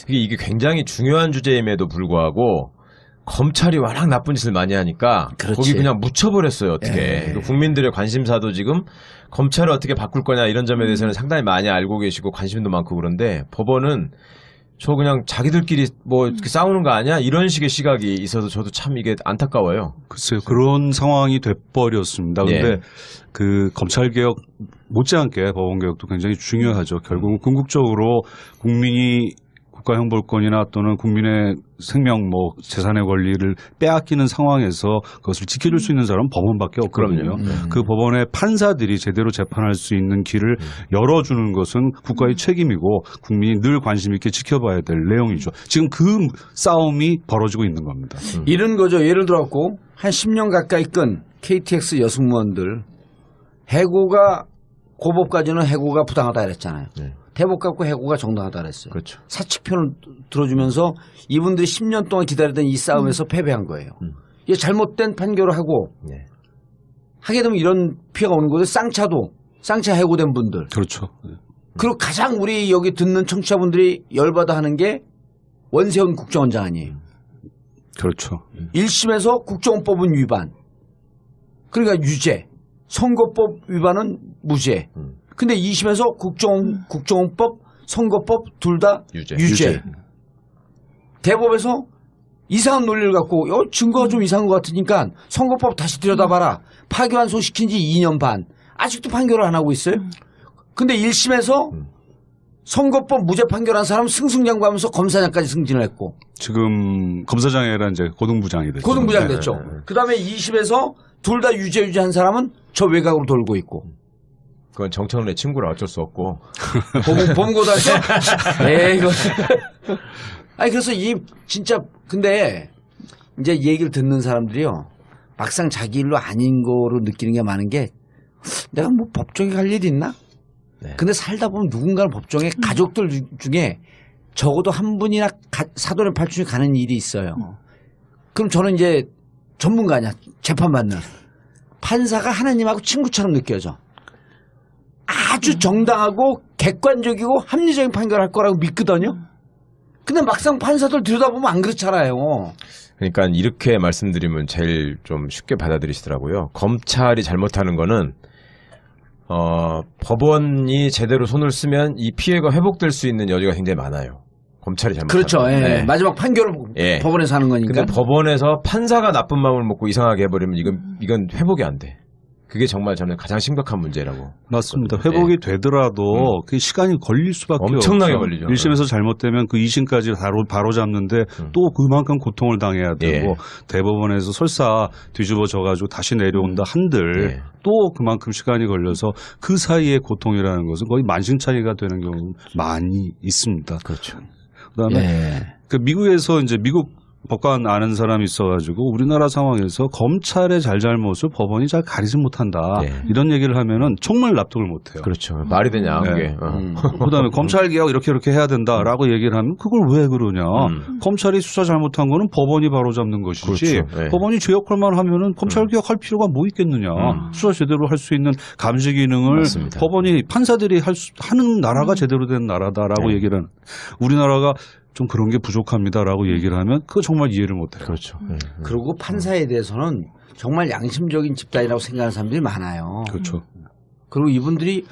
이게 굉장히 중요한 주제임에도 불구하고 검찰이 워낙 나쁜 짓을 많이 하니까 그렇지. 거기 그냥 묻혀버렸어요. 어떻게. 예. 국민들의 관심사도 지금 검찰을 어떻게 바꿀 거냐 이런 점에 대해서는 상당히 많이 알고 계시고 관심도 많고 그런데 법원은 저 그냥 자기들끼리 뭐 이렇게 싸우는 거 아니야? 이런 식의 시각이 있어서 저도 참 이게 안타까워요. 글쎄요. 그런 상황이 돼버렸습니다. 그런데 예. 그 검찰개혁 못지않게 법원개혁도 굉장히 중요하죠. 결국은 궁극적으로 국민이 국가형벌권이나 또는 국민의 생명, 뭐 재산의 권리를 빼앗기는 상황에서 그것을 지켜줄 수 있는 사람은 법원밖에 없거든요. 그 법원의 판사들이 제대로 재판할 수 있는 길을 열어주는 것은 국가의 책임이고 국민이 늘 관심 있게 지켜봐야 될 내용이죠. 지금 그 싸움이 벌어지고 있는 겁니다. 이런 거죠. 예를 들어갖고 한 10년 가까이 끈 KTX 여승무원들 해고가 고법까지는 해고가 부당하다 그랬잖아요. 네. 대법 갖고 해고가 정당하다 그랬어요. 그렇죠. 사측편을 들어주면서 이분들이 10년 동안 기다리던 이 싸움에서 패배한 거예요. 이게 잘못된 판결을 하고 네. 하게 되면 이런 피해가 오는 거예요. 쌍차 해고된 분들. 그렇죠. 그리고 가장 우리 여기 듣는 청취자분들이 열받아 하는 게 원세훈 국정원장 아니에요. 그렇죠. 1심에서 국정원법은 위반. 그러니까 유죄. 선거법 위반은 무죄. 근데 2심에서 국정원법, 선거법 둘 다 유죄. 대법에서 이상한 논리를 갖고 증거가 좀 이상한 것 같으니까 선거법 다시 들여다봐라. 파기환송시킨 지 2년 반. 아직도 판결을 안 하고 있어요. 근데 1심에서 선거법 무죄 판결한 사람 승승장구하면서 검사장까지 승진을 했고. 지금 검사장이 아니라 이제 고등부장이 됐죠. 고등부장 됐죠. 그다음에 2심에서 둘 다 유죄한 사람은 저 외곽으로 돌고 있고. 그건 정청래 친구라 어쩔 수 없고. 보험고등학교? 네, 이거. 아니, 그래서 진짜, 근데 이제 얘기를 듣는 사람들이요. 막상 자기 일로 아닌 거로 느끼는 게 많은 게 내가 뭐 법정에 갈 일이 있나? 네. 근데 살다 보면 누군가는 법정에 가족들 중에 적어도 한 분이나 사돈의 팔촌이 가는 일이 있어요. 그럼 저는 이제 전문가냐, 재판받는. 판사가 하나님하고 친구처럼 느껴져. 아주 정당하고 객관적이고 합리적인 판결할 거라고 믿거든요. 근데 막상 판사들 들여다보면 안 그렇잖아요. 그러니까 이렇게 말씀드리면 제일 좀 쉽게 받아들이시더라고요. 검찰이 잘못하는 거는 법원이 제대로 손을 쓰면 이 피해가 회복될 수 있는 여지가 굉장히 많아요. 검찰이 잘못하는 그렇죠. 예. 네. 마지막 판결을 법원에서 하는 거니까. 근데 법원에서 판사가 나쁜 마음을 먹고 이상하게 해버리면 이건 회복이 안 돼. 그게 정말 저는 가장 심각한 문제라고. 맞습니다. 회복이 되더라도 그 시간이 걸릴 수밖에 엄청나게 없죠. 걸리죠. 1심에서 잘못되면 그 2심까지 바로 잡는데 또 그만큼 고통을 당해야 되고 대법원에서 설사 뒤집어져가지고 다시 내려온다 한들 또 그만큼 시간이 걸려서 그 사이의 고통이라는 것은 거의 만신창이가 되는 경우 많이 있습니다. 그렇죠. 그다음에 그 미국에서 이제 미국 법관 아는 사람이 있어가지고 우리나라 상황에서 검찰의 잘잘못을 법원이 잘 가리지 못한다. 이런 얘기를 하면은 정말 납득을 못해요. 그렇죠. 말이 되냐 그게. 그다음에 검찰개혁 이렇게 해야 된다라고 얘기를 하면 그걸 왜 그러냐. 검찰이 수사 잘못한 거는 법원이 바로잡는 것이지. 그렇죠. 법원이 제 역할만 하면은 검찰개혁 할 필요가 뭐 있겠느냐. 수사 제대로 할 수 있는 감시 기능을 맞습니다. 법원이 판사들이 하는 나라가 제대로 된 나라다라고 얘기를 하는. 우리나라가 좀 그런 게 부족합니다라고 얘기를 하면 그거 정말 이해를 못해요. 그렇죠. 그리고 판사에 대해서는 정말 양심적인 집단이라고 생각하는 사람들이 많아요. 그렇죠. 그리고 이분들이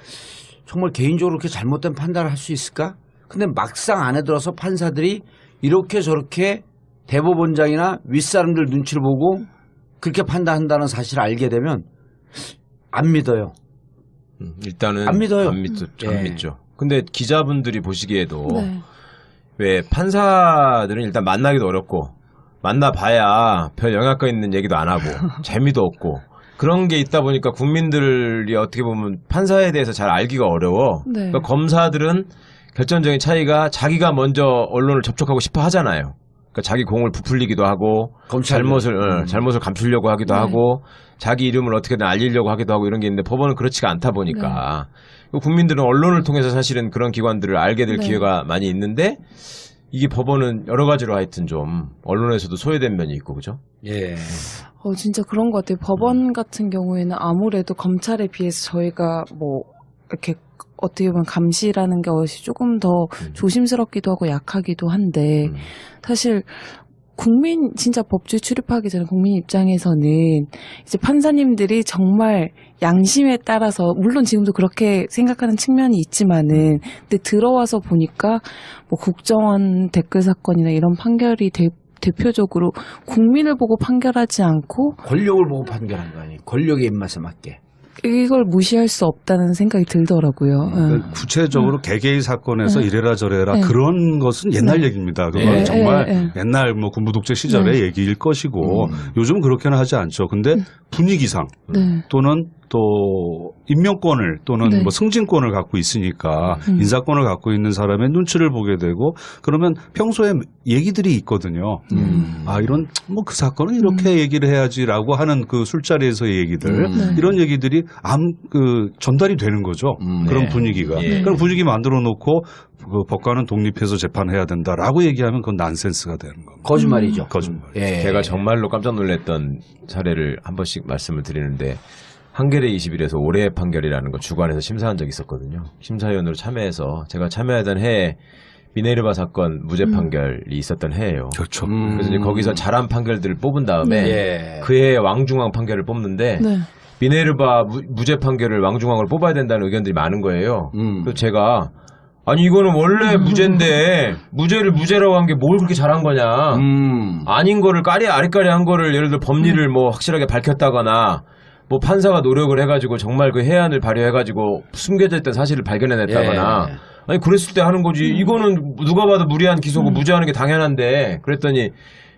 정말 개인적으로 그렇게 잘못된 판단을 할 수 있을까? 근데 막상 안에 들어서 판사들이 이렇게 저렇게 대법원장이나 윗사람들 눈치를 보고 그렇게 판단한다는 사실을 알게 되면 안 믿어요. 일단은 안 믿어요. 안 믿죠. 근데 기자분들이 보시기에도 왜 판사들은 일단 만나기도 어렵고 만나봐야 별 영향가 있는 얘기도 안 하고 재미도 없고 그런 게 있다 보니까 국민들이 어떻게 보면 판사에 대해서 잘 알기가 어려워. 그러니까 검사들은 결정적인 차이가 자기가 먼저 언론을 접촉하고 싶어 하잖아요. 그러니까 자기 공을 부풀리기도 하고 잘못을 감추려고 하기도 하고 자기 이름을 어떻게든 알리려고 하기도 하고 이런 게 있는데 법원은 그렇지가 않다 보니까 국민들은 언론을 통해서 사실은 그런 기관들을 알게 될 기회가 많이 있는데 이게 법원은 여러 가지로 하여튼 좀 언론에서도 소외된 면이 있고 그죠? 예. 진짜 그런 것 같아요. 법원 같은 경우에는 아무래도 검찰에 비해서 저희가 뭐 이렇게 어떻게 보면 감시라는 것이 조금 더 조심스럽기도 하고 약하기도 한데 사실 국민 진짜 법조에 출입하기 전에 국민 입장에서는 이제 판사님들이 정말 양심에 따라서 물론 지금도 그렇게 생각하는 측면이 있지만은 근데 들어와서 보니까 뭐 국정원 댓글 사건이나 이런 판결이 대표적으로 국민을 보고 판결하지 않고 권력을 보고 판결한 거 아니에요. 권력의 입맛에 맞게. 이걸 무시할 수 없다는 생각이 들더라고요. 구체적으로 개개의 사건에서 이래라 저래라 네. 그런 것은 옛날 얘기입니다. 그건 네. 정말 옛날 뭐 군부 독재 시절의 얘기일 것이고 요즘 그렇게는 하지 않죠. 근데 분위기상 네. 또는 또 임명권을 또는 네. 뭐 승진권을 갖고 있으니까 인사권을 갖고 있는 사람의 눈치를 보게 되고 그러면 평소에 얘기들이 있거든요. 아 이런 뭐 그 사건은 이렇게 얘기를 해야지라고 하는 그 술자리에서의 얘기들 네. 이런 얘기들이 전달이 되는 거죠. 그런 네. 분위기가. 예. 그런 분위기 만들어 놓고 그 법관은 독립해서 재판해야 된다라고 얘기하면 그건 난센스가 되는 겁니다. 거짓말이죠. 거짓말. 예. 제가 정말로 깜짝 놀랐던 사례를 한 번씩 말씀을 드리는데 한겨레 21에서 올해의 판결이라는 거 주관에서 심사한 적이 있었거든요. 심사위원으로 참여해서 제가 참여하던 해에 미네르바 사건 무죄 판결이 있었던 해예요. 그렇죠. 그래서 이제 거기서 잘한 판결들을 뽑은 다음에 예. 그 해에 왕중왕 판결을 뽑는데 네. 미네르바 무죄 판결을 왕중왕으로 뽑아야 된다는 의견들이 많은 거예요. 그래서 제가 아니 이거는 원래 무죄인데 무죄를 무죄라고 한 게 뭘 그렇게 잘한 거냐. 아닌 거를 아리까리한 거를 예를 들어 법리를 뭐 확실하게 밝혔다거나 뭐 판사가 노력을 해가지고 정말 그 해안을 발휘해가지고 숨겨져 있던 사실을 발견해냈다거나 예. 아니 그랬을 때 하는 거지. 이거는 누가 봐도 무리한 기소고 무죄하는 게 당연한데 그랬더니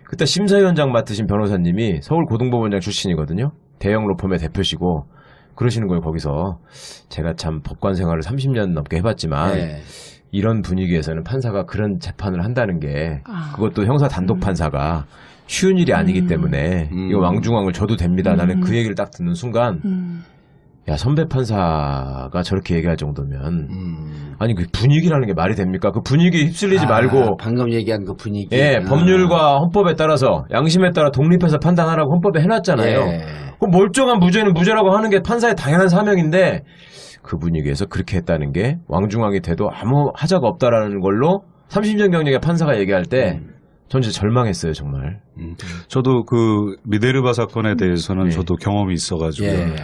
그때 심사위원장 맡으신 변호사님이 서울고등법원장 출신이거든요. 대형 로펌의 대표시고 그러시는 거예요. 거기서 제가 참 법관 생활을 30년 넘게 해봤지만 예. 이런 분위기에서는 판사가 그런 재판을 한다는 게 그것도 형사 단독 판사가 쉬운 일이 아니기 때문에 이거 왕중왕을 줘도 됩니다. 나는 그 얘기를 딱 듣는 순간 야 선배 판사가 저렇게 얘기할 정도면 아니 그 분위기라는 게 말이 됩니까? 그 분위기에 휩쓸리지 말고 방금 얘기한 그 분위기. 예 법률과 헌법에 따라서 양심에 따라 독립해서 판단하라고 헌법에 해놨잖아요. 예. 그 멀쩡한 무죄는 무죄라고 하는 게 판사의 당연한 사명인데 그 분위기에서 그렇게 했다는 게 왕중왕이 돼도 아무 하자가 없다라는 걸로 30년 경력의 판사가 얘기할 때 전 진짜 절망했어요 정말. 저도 그 미네르바 사건에 대해서는 저도 경험이 있어가지고 예.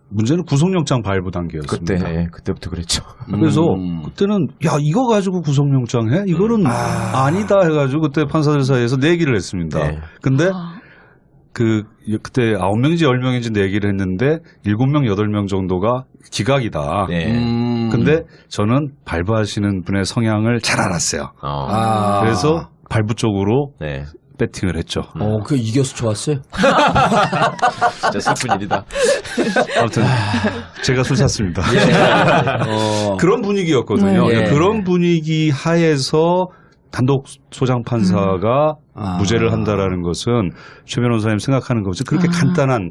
문제는 구속영장 발부 단계였습니다. 그때부터 그랬죠. 그래서 그때는 야 이거 가지고 구속영장 해? 이거는 아니다 해가지고 그때 판사들 사이에서 내기를 했습니다. 네. 근데 그때 9명인지 10명인지 내기를 했는데 7명 8명 정도가 기각이다. 네. 근데 저는 발부하시는 분의 성향을 잘 알았어요. 그래서 발부 쪽으로 네. 배팅을 했죠. 그 이겨서 좋았어요. 진짜 슬픈 일이다. 아무튼 제가 술 샀습니다. 예. 그런 분위기였거든요. 네. 그런 분위기 하에서 단독 소장 판사가 무죄를 한다라는 것은 최 변호사님 생각하는 것이 그렇게 간단한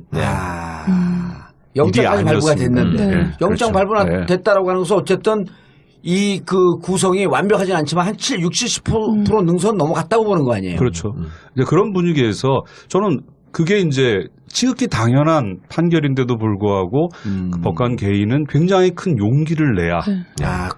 영장까지 일이 발부가 아니었습니다. 됐는데 네. 영장 그렇죠. 발부가 네. 됐다라고 하는 것은 어쨌든 이 그 구성이 완벽하진 않지만 한 60, 70% 능선 넘어갔다고 보는 거 아니에요? 그렇죠. 이제 그런 분위기에서 저는 그게 이제 지극히 당연한 판결인데도 불구하고 그 법관 개인은 굉장히 큰 용기를 내야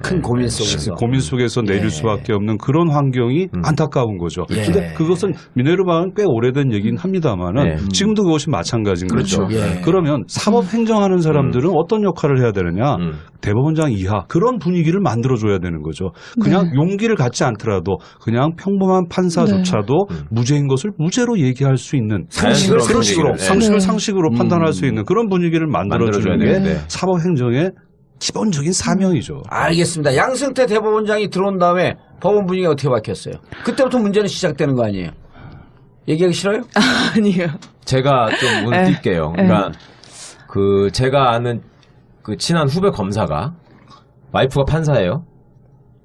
큰 고민 속에서. 고민 속에서 내릴 수밖에 없는 그런 환경이 안타까운 거죠. 예. 근데 그것은 미네르바는 꽤 오래된 얘기긴 합니다만은 지금도 그것이 마찬가지인 그렇죠. 거죠. 예. 그러면 사법 행정하는 사람들은 어떤 역할을 해야 되느냐? 대법원장 이하 그런 분위기를 만들어줘야 되는 거죠. 그냥 용기를 갖지 않더라도 그냥 평범한 판사조차도 무죄인 것을 무죄로 얘기할 수 있는 상식을 그런 식으로. 상식을 상식으로 판단할 수 있는 그런 분위기를 만들어주는 만들어줘야 게 되는데. 사법 행정의 기본적인 사명이죠. 알겠습니다. 양승태 대법원장이 들어온 다음에 법원 분위기가 어떻게 바뀌었어요? 그때부터 문제는 시작되는 거 아니에요? 얘기하기 싫어요? 아니요. 제가 좀 문을 뛸게요. 그러니까 그 제가 아는 그 친한 후배 검사가 와이프가 판사예요.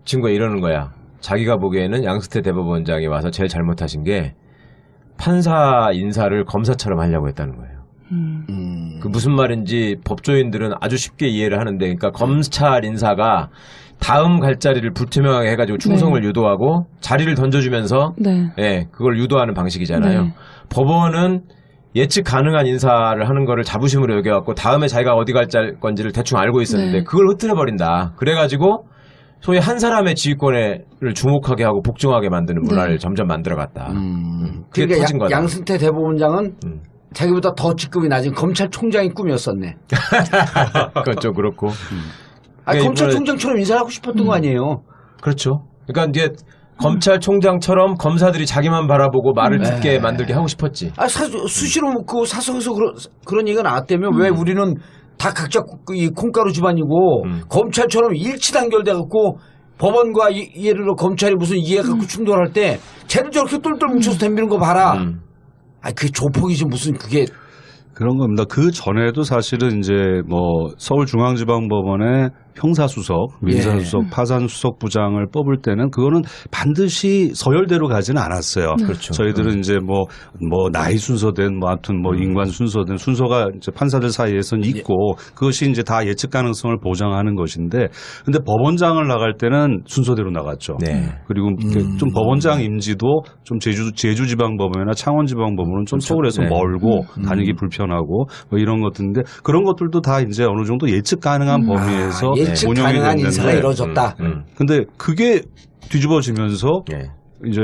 친구가 이러는 거야. 자기가 보기에는 양승태 대법원장이 와서 제일 잘못하신 게 판사 인사를 검사처럼 하려고 했다는 거예요. 그 무슨 말인지 법조인들은 아주 쉽게 이해를 하는데, 그러니까 검찰 인사가 다음 갈 자리를 불투명하게 해가지고 충성을 유도하고 자리를 던져주면서 네. 예, 그걸 유도하는 방식이잖아요. 네. 법원은 예측 가능한 인사를 하는 거를 자부심으로 여겨갖고 다음에 자기가 어디 갈 건지를 대충 알고 있었는데 네. 그걸 흐트려버린다. 그래가지고 소위 한 사람의 지휘권을 주목하게 하고 복종하게 만드는 문화를 네. 점점 만들어갔다. 그게 그러니까 터진 거다. 양승태 대법원장은 자기보다 더 직급이 낮은 검찰총장이 꿈이었었네. 그건 좀 그렇고. 아, 그러니까 검찰총장처럼 인사를 하고 싶었던 거 아니에요? 그렇죠. 그러니까 이제 검찰총장처럼 검사들이 자기만 바라보고 말을 듣게 만들게 하고 싶었지. 아, 수시로 그 사석에서 그런 얘기가 나왔다며 왜 우리는 다 각자 이 콩가루 집안이고 검찰처럼 일치단결돼갖고 법원과 예를 들어 검찰이 무슨 이해갖고 충돌할 때 쟤들 저렇게 똘똘 뭉쳐서 덤비는 거 봐라. 아, 그 조폭이지 무슨 그게. 그런 겁니다. 그 전에도 사실은 이제 뭐 서울중앙지방법원의 형사수석, 민사수석, 파산수석부장을 뽑을 때는 그거는 반드시 서열대로 가지는 않았어요. 그렇죠. 저희들은 이제 뭐 나이 순서된 뭐 아무튼 뭐 인관 순서된 순서가 이제 판사들 사이에서는 있고 그것이 이제 다 예측 가능성을 보장하는 것인데 근데 법원장을 나갈 때는 순서대로 나갔죠. 네. 그리고 좀 법원장 임지도 좀 제주지방법원이나 창원지방법원은 좀 서울에서 네. 멀고 다니기 불편하고 뭐 이런 것들인데 그런 것들도 다 이제 어느 정도 예측 가능한 범위에서 예측 운영이 가능한 인사가 됐는데 이루어졌다. 근데 그게 뒤집어지면서 예. 이제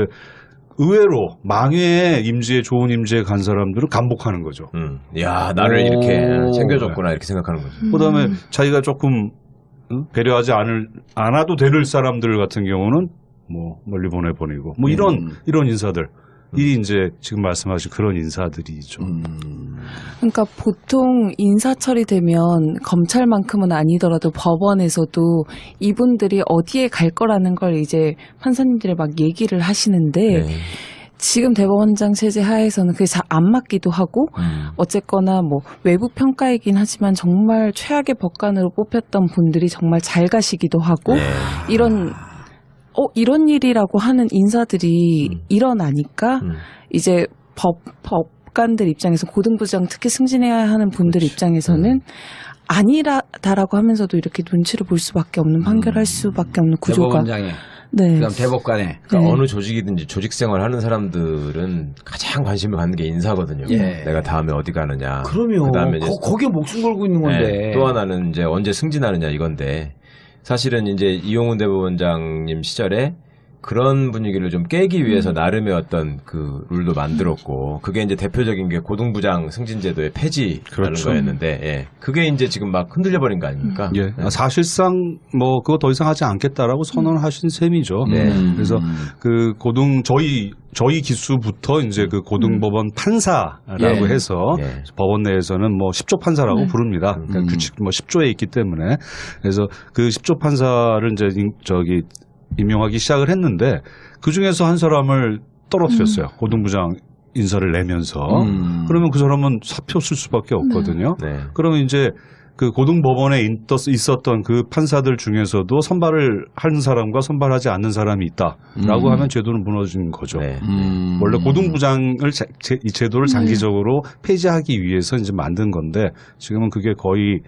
의외로 망회에 임지에 좋은 임지에 간 사람들은 감복하는 거죠. 야, 나를 이렇게 챙겨줬구나 이렇게 생각하는 거죠. 그다음에 자기가 조금 배려하지 않아도 될 사람들 같은 경우는 뭐 멀리 보내보내고 뭐 이런 인사들. 이 이제 지금 말씀하신 그런 인사들이죠. 그러니까 보통 인사 처리되면 검찰만큼은 아니더라도 법원에서도 이분들이 어디에 갈 거라는 걸 이제 판사님들이 막 얘기를 하시는데 네. 지금 대법원장 체제 하에서는 그게 잘 안 맞기도 하고 어쨌거나 뭐 외부 평가이긴 하지만 정말 최악의 법관으로 뽑혔던 분들이 정말 잘 가시기도 하고 이런 일이라고 하는 인사들이 일어나니까 이제 법관들 입장에서 고등부장 특히 승진해야 하는 분들 입장에서는 아니다라고 하면서도 이렇게 눈치를 볼 수밖에 없는 판결할 수밖에 없는 구조가 대법원장에 네. 그다음 대법관에 그러니까 네. 어느 조직이든지 조직 생활 하는 사람들은 가장 관심을 갖는 게 인사거든요. 예. 내가 다음에 어디 가느냐. 그러면 그다음에 이제 거기에 목숨 걸고 있는 건데 네, 또 하나는 이제 언제 승진하느냐 이건데 사실은 이제 이용훈 대법원장님 시절에 그런 분위기를 좀 깨기 위해서 나름의 어떤 그 룰도 만들었고 그게 이제 대표적인 게 고등부장 승진제도의 폐지라는 그렇죠. 거였는데 예. 그게 이제 지금 막 흔들려 버린 거 아닙니까? 예. 사실상 뭐 그거 더 이상 하지 않겠다라고 선언하신 셈이죠. 네. 그래서 그 저희 기수부터 이제 그 고등법원 판사라고 예. 해서 예. 법원 내에서는 뭐 10조 판사라고 부릅니다. 그러니까 규칙 뭐 10조에 있기 때문에 그래서 그 10조 판사를 이제 임명하기 시작을 했는데 그 중에서 한 사람을 떨어뜨렸어요. 고등부장 인사를 내면서 그러면 그 사람은 사표 쓸 수밖에 없거든요. 네. 그러면 이제 그 고등법원에 있었던 그 판사들 중에서도 선발을 하는 사람과 선발하지 않는 사람이 있다라고 하면 제도는 무너진 거죠. 네. 원래 고등부장을 이 제도를 장기적으로 폐지하기 위해서 이제 만든 건데 지금은 그게 거의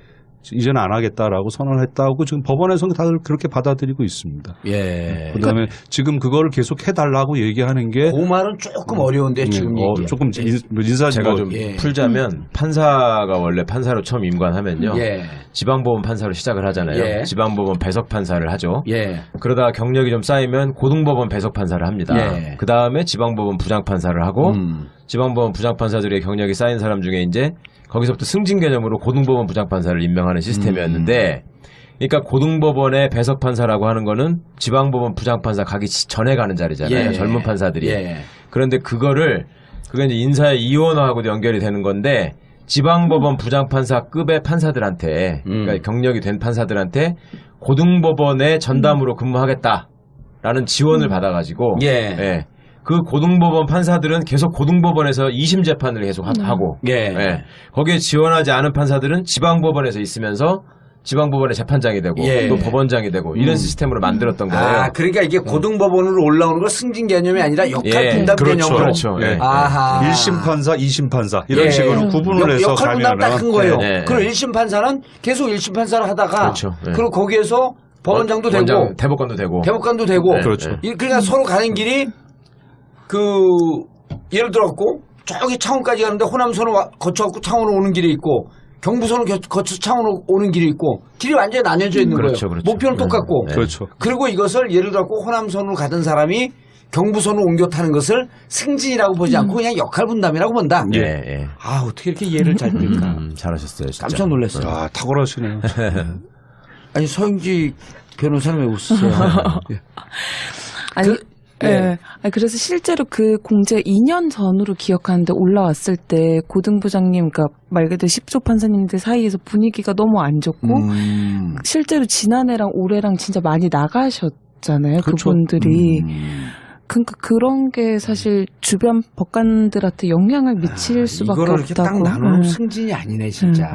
이제는 안 하겠다라고 선언을 했다고 지금 법원에서는 다들 그렇게 받아들이고 있습니다. 예. 그다음에 지금 그거를 계속 해달라고 얘기하는 게 그 말은 조금 어려운데 지금 얘기. 조금 인사 제가 좀 예. 풀자면 판사가 원래 판사로 처음 임관하면요. 예. 지방법원 판사로 시작을 하잖아요. 예. 지방법원 배석 판사를 하죠. 예. 그러다가 경력이 좀 쌓이면 고등법원 배석 판사를 합니다. 예. 그 다음에 지방법원 부장 판사를 하고 지방법원 부장 판사들의 경력이 쌓인 사람 중에 이제 거기서부터 승진 개념으로 고등법원 부장 판사를 임명하는 시스템이었는데, 그러니까 고등법원의 배석 판사라고 하는 거는 지방법원 부장 판사 가기 전에 가는 자리잖아요. 예. 젊은 판사들이. 예. 그런데 그게 이제 인사의 이원화하고도 연결이 되는 건데. 지방법원 부장판사급의 판사들한테 그러니까 경력이 된 판사들한테 고등법원의 전담으로 근무하겠다라는 지원을 받아가지고 예. 그 고등법원 판사들은 계속 고등법원에서 2심 재판을 계속 하고 예. 거기에 지원하지 않은 판사들은 지방법원에서 있으면서 지방법원의 재판장이 되고 예. 또 법원장이 되고 이런 시스템으로 만들었던 거예요. 아, 그러니까 이게 고등법원으로 올라오는 건 승진 개념이 아니라 역할 분담 개념으로. 그렇죠. 예. 아하. 1심 판사, 2심 판사 이런 예. 식으로 구분을 해서 역할 분담 가면은 딱 한 거예요. 예. 그럼 1심 판사는 계속 1심 판사를 하다가 그렇죠. 예. 그리고 거기에서 법원장도 되고 대법관도 되고 대법관도 되고 네. 그렇죠. 그러니까 서로 가는 길이 그 예를 들어갖고 저기 창원까지 가는데 호남선을 거쳐갖고 창원으로 오는 길이 있고 경부선을 거쳐 창원으로 오는 길이 있고 길이 완전히 나뉘어져 있는 그렇죠, 거예요. 그렇죠. 목표는 똑같고. 네. 그렇죠. 그리고 이것을 예를 들어 호남선으로 가던 사람이 경부선으로 옮겨 타는 것을 승진이라고 보지 않고 그냥 역할 분담이라고 본다. 예, 예. 아, 어떻게 이렇게 이해를 잘 됩니까? 잘하셨어요. 진짜. 깜짝 놀랐어요. 아, 탁월하시네요. 아니, 서영지 변호사는 왜 웃으세요? 아니, 예. 예. 아니, 그래서 실제로 그 공제 2년 전으로 기억하는데 올라왔을 때 고등부장님, 그러니까 말 그대로 10조 판사님들 사이에서 분위기가 너무 안 좋고 실제로 지난해랑 올해랑 진짜 많이 나가셨잖아요. 그렇죠. 그분들이. 그러니까 그런 게 사실 주변 법관들한테 영향을 미칠 수밖에 이거를 이렇게 딱 없다고. 나누면 승진이 아니네, 진짜.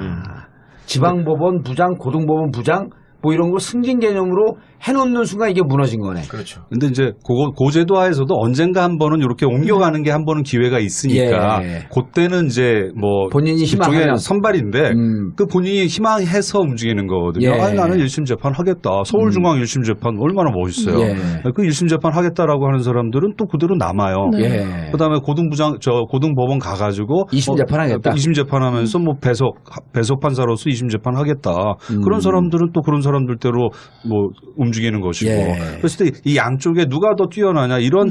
지방법원 부장, 고등법원 부장, 뭐 이런 거 승진 개념으로 해놓는 순간 이게 무너진 거네. 그렇죠. 근데 이제 고제도하에서도 언젠가 한 번은 이렇게 옮겨가는 게 한 번은 기회가 있으니까 예. 그때는 이제 뭐 본인이 일종의 희망하면. 선발인데 그 본인이 희망해서 움직이는 거거든요. 예. 아니 나는 1심 재판 하겠다. 서울중앙 1심 재판 얼마나 멋있어요. 예. 그 1심 재판 하겠다라고 하는 사람들은 또 그대로 남아요. 네. 예. 그다음에 고등법원 가가지고 2심 재판하겠다. 2심 재판하면서 뭐 배석 판사로서 2심 재판 하겠다. 그런 사람들은 또 그런 사람들대로 뭐 움직이는 것이고. 예. 그랬을 때 이 양쪽에 누가 더 뛰어나냐 이런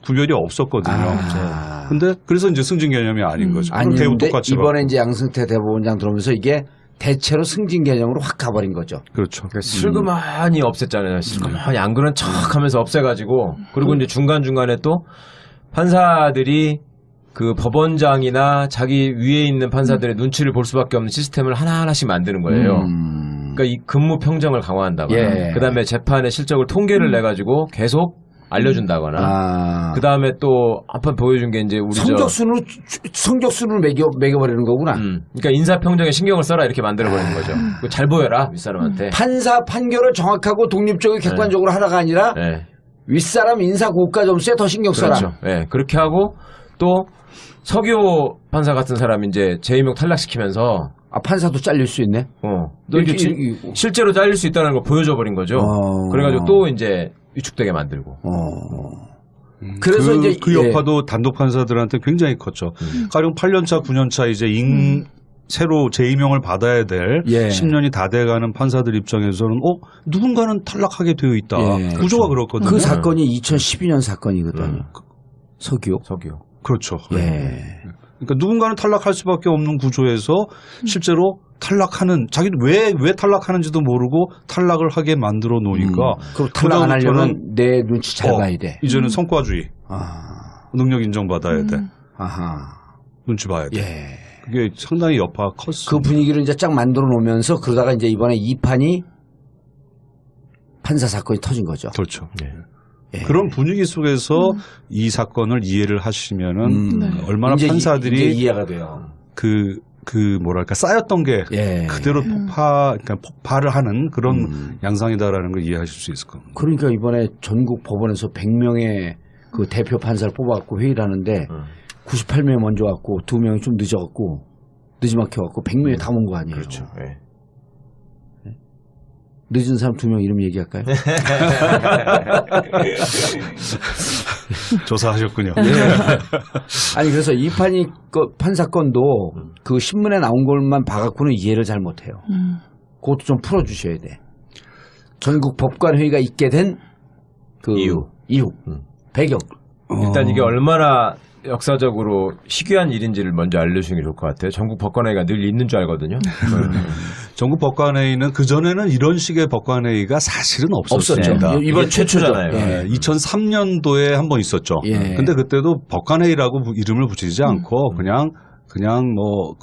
구별이 없었거든요. 아. 근데 그래서 이제 승진 개념이 아닌 거죠. 아니, 대우 근데 똑같이 이번에 받고. 이제 양승태 대법원장 들어오면서 이게 대체로 승진 개념으로 확 가버린 거죠. 그렇죠. 슬그머니 없앴잖아요. 슬그머니 안 그런 척 하면서 없애가지고. 그리고 이제 중간중간에 또 판사들이 그 법원장이나 자기 위에 있는 판사들의 눈치를 볼 수밖에 없는 시스템을 하나하나씩 만드는 거예요. 그러니까 이 근무 평정을 강화한다거나, 예. 그다음에 재판의 실적을 통계를 내 가지고 계속 알려준다거나, 아. 그다음에 또 한번 보여준 게 이제 우리 성적순으로 매겨버리는 거구나. 그러니까 인사 평정에 신경을 써라 이렇게 만들어 버리는 거죠. 그거 잘 보여라 윗사람한테. 판사 판결을 정확하고 독립적이고 객관적으로 하라가 아니라 네. 윗사람 인사 고가 점수에 더 신경 써라. 그렇죠. 예, 그렇게 하고 또 서교 판사 같은 사람이 이제 재임용 탈락시키면서 아, 판사도 잘릴 수 있네. 너 이렇게 실제로 잘릴 수 있다는 걸 보여줘 버린 거죠. 그래가지고 또 이제 위축되게 만들고. 그래서 이제 그 여파도 단독 판사들한테 굉장히 컸죠. 가령 8년차, 9년차 이제 새로 재임용을 받아야 될 예. 10년이 다 돼가는 판사들 입장에서는 누군가는 탈락하게 되어 있다. 예. 구조가 그렇거든요. 그 사건이 2012년 사건이거든요. 서기호. 그렇죠. 예. 그러니까 누군가는 탈락할 수밖에 없는 구조에서 실제로 탈락하는 자기도 왜 탈락하는지도 모르고 탈락을 하게 만들어 놓으니까 그럼 탈락 안 하려면 내 눈치 잘 봐야 돼. 이제는 성과주의, 능력 인정받아야 돼, 아하. 눈치 봐야 돼. 예. 그게 상당히 여파가 컸어. 그 분위기를 이제 쫙 만들어 놓으면서 그러다가 이제 이번에 2판이 판사 사건이 터진 거죠. 그렇죠. 예. 그런 분위기 속에서 이 사건을 이해를 하시면은 얼마나 이제 판사들이 이제 이해가 돼요. 뭐랄까 쌓였던 게 예. 그대로 폭발을 하는 그런 양상이다라는 걸 이해하실 수 있을 겁니다. 그러니까 이번에 전국 법원에서 100명의 그 대표 판사를 뽑아갖고 회의를 하는데 98명이 먼저 왔고 2명이 좀 늦어갖고 늦지막혀갖고 100명이 다 온 거 아니에요. 그렇죠. 예. 늦은 사람 2명 이름 얘기할까요? 조사하셨군요. 아니 그래서 이 판사건도 그 신문에 나온 것만 봐갖고는 이해를 잘 못해요. 그것도 좀 풀어주셔야 돼. 전국 법관회의가 있게 된 그 이유. 배경. 일단 이게 얼마나 역사적으로 희귀한 일인지를 먼저 알려주는 게 좋을 것 같아요. 전국 법관회의가 늘 있는 줄 알거든요. 전국 법관회의는 그전에는 이런 식의 법관회의가 사실은 없었습니다. 없었죠. 이번 최초잖아요. 예. 2003년도에 한 번 있었죠. 예. 근데 그때도 법관회의라고 이름을 붙이지 않고 그냥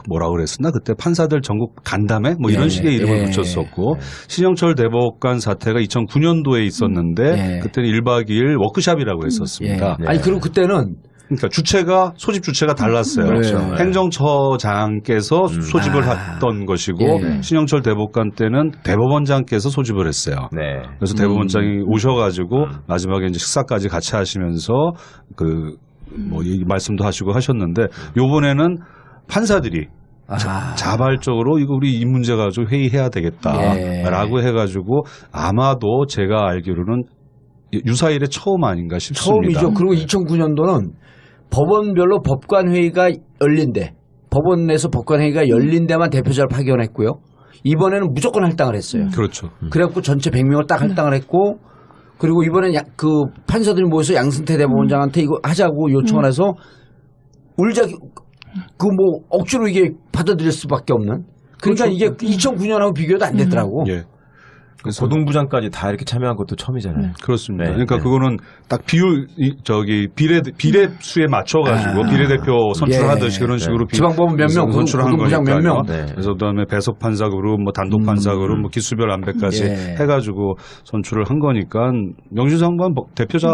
뭐라 그랬었나 그때 판사들 전국 간담회 뭐 이런 예. 식의 이름을 예. 붙였었고 신영철 대법관 사태가 2009년도에 있었는데 예. 그때는 1박 2일 워크샵이라고 했었습니다. 예. 아니 그리고 그때는 그러니까 소집 주체가 달랐어요. 그렇죠. 행정처장께서 소집을 했던 것이고 예. 신영철 대법관 때는 대법원장께서 소집을 했어요. 네. 그래서 대법원장이 오셔가지고 마지막에 이제 식사까지 같이 하시면서 이 말씀도 하시고 하셨는데 요번에는 판사들이 자발적으로 이거 우리 이 문제 가지고 회의해야 되겠다라고 해가지고 아마도 제가 알기로는 유사일에 처음 아닌가 싶습니다. 처음이죠. 그리고 2009년도는 법원별로 법관회의가 열린대. 법원에서 법관회의가 열린 데만 대표자를 파견했고요. 이번에는 무조건 할당을 했어요. 그렇죠. 그래갖고 전체 100명을 딱 할당을 했고 그리고 이번엔 그 판사들이 모여서 양승태 대법원장한테 이거 하자고 요청을 해서 울자 그 뭐 억지로 이게 받아들일 수밖에 없는. 그러니까 그렇죠. 이게 2009년하고 비교도 안 됐더라고. 예. 그래서 고등부장까지 다 이렇게 참여한 것도 처음이잖아요. 그렇습니다. 네. 그러니까 네. 그거는 딱 비례수에 맞춰가지고 비례대표 선출하듯이 예. 그런 식으로 지방법원 몇 명, 선출한 고등부장 몇 거니까요. 명. 네. 그래서 그다음에 배석 판사 그룹, 뭐 단독 판사 그룹, 뭐 기수별 안배까지 예. 해가지고 선출을 한 거니까 명실상부한 대표자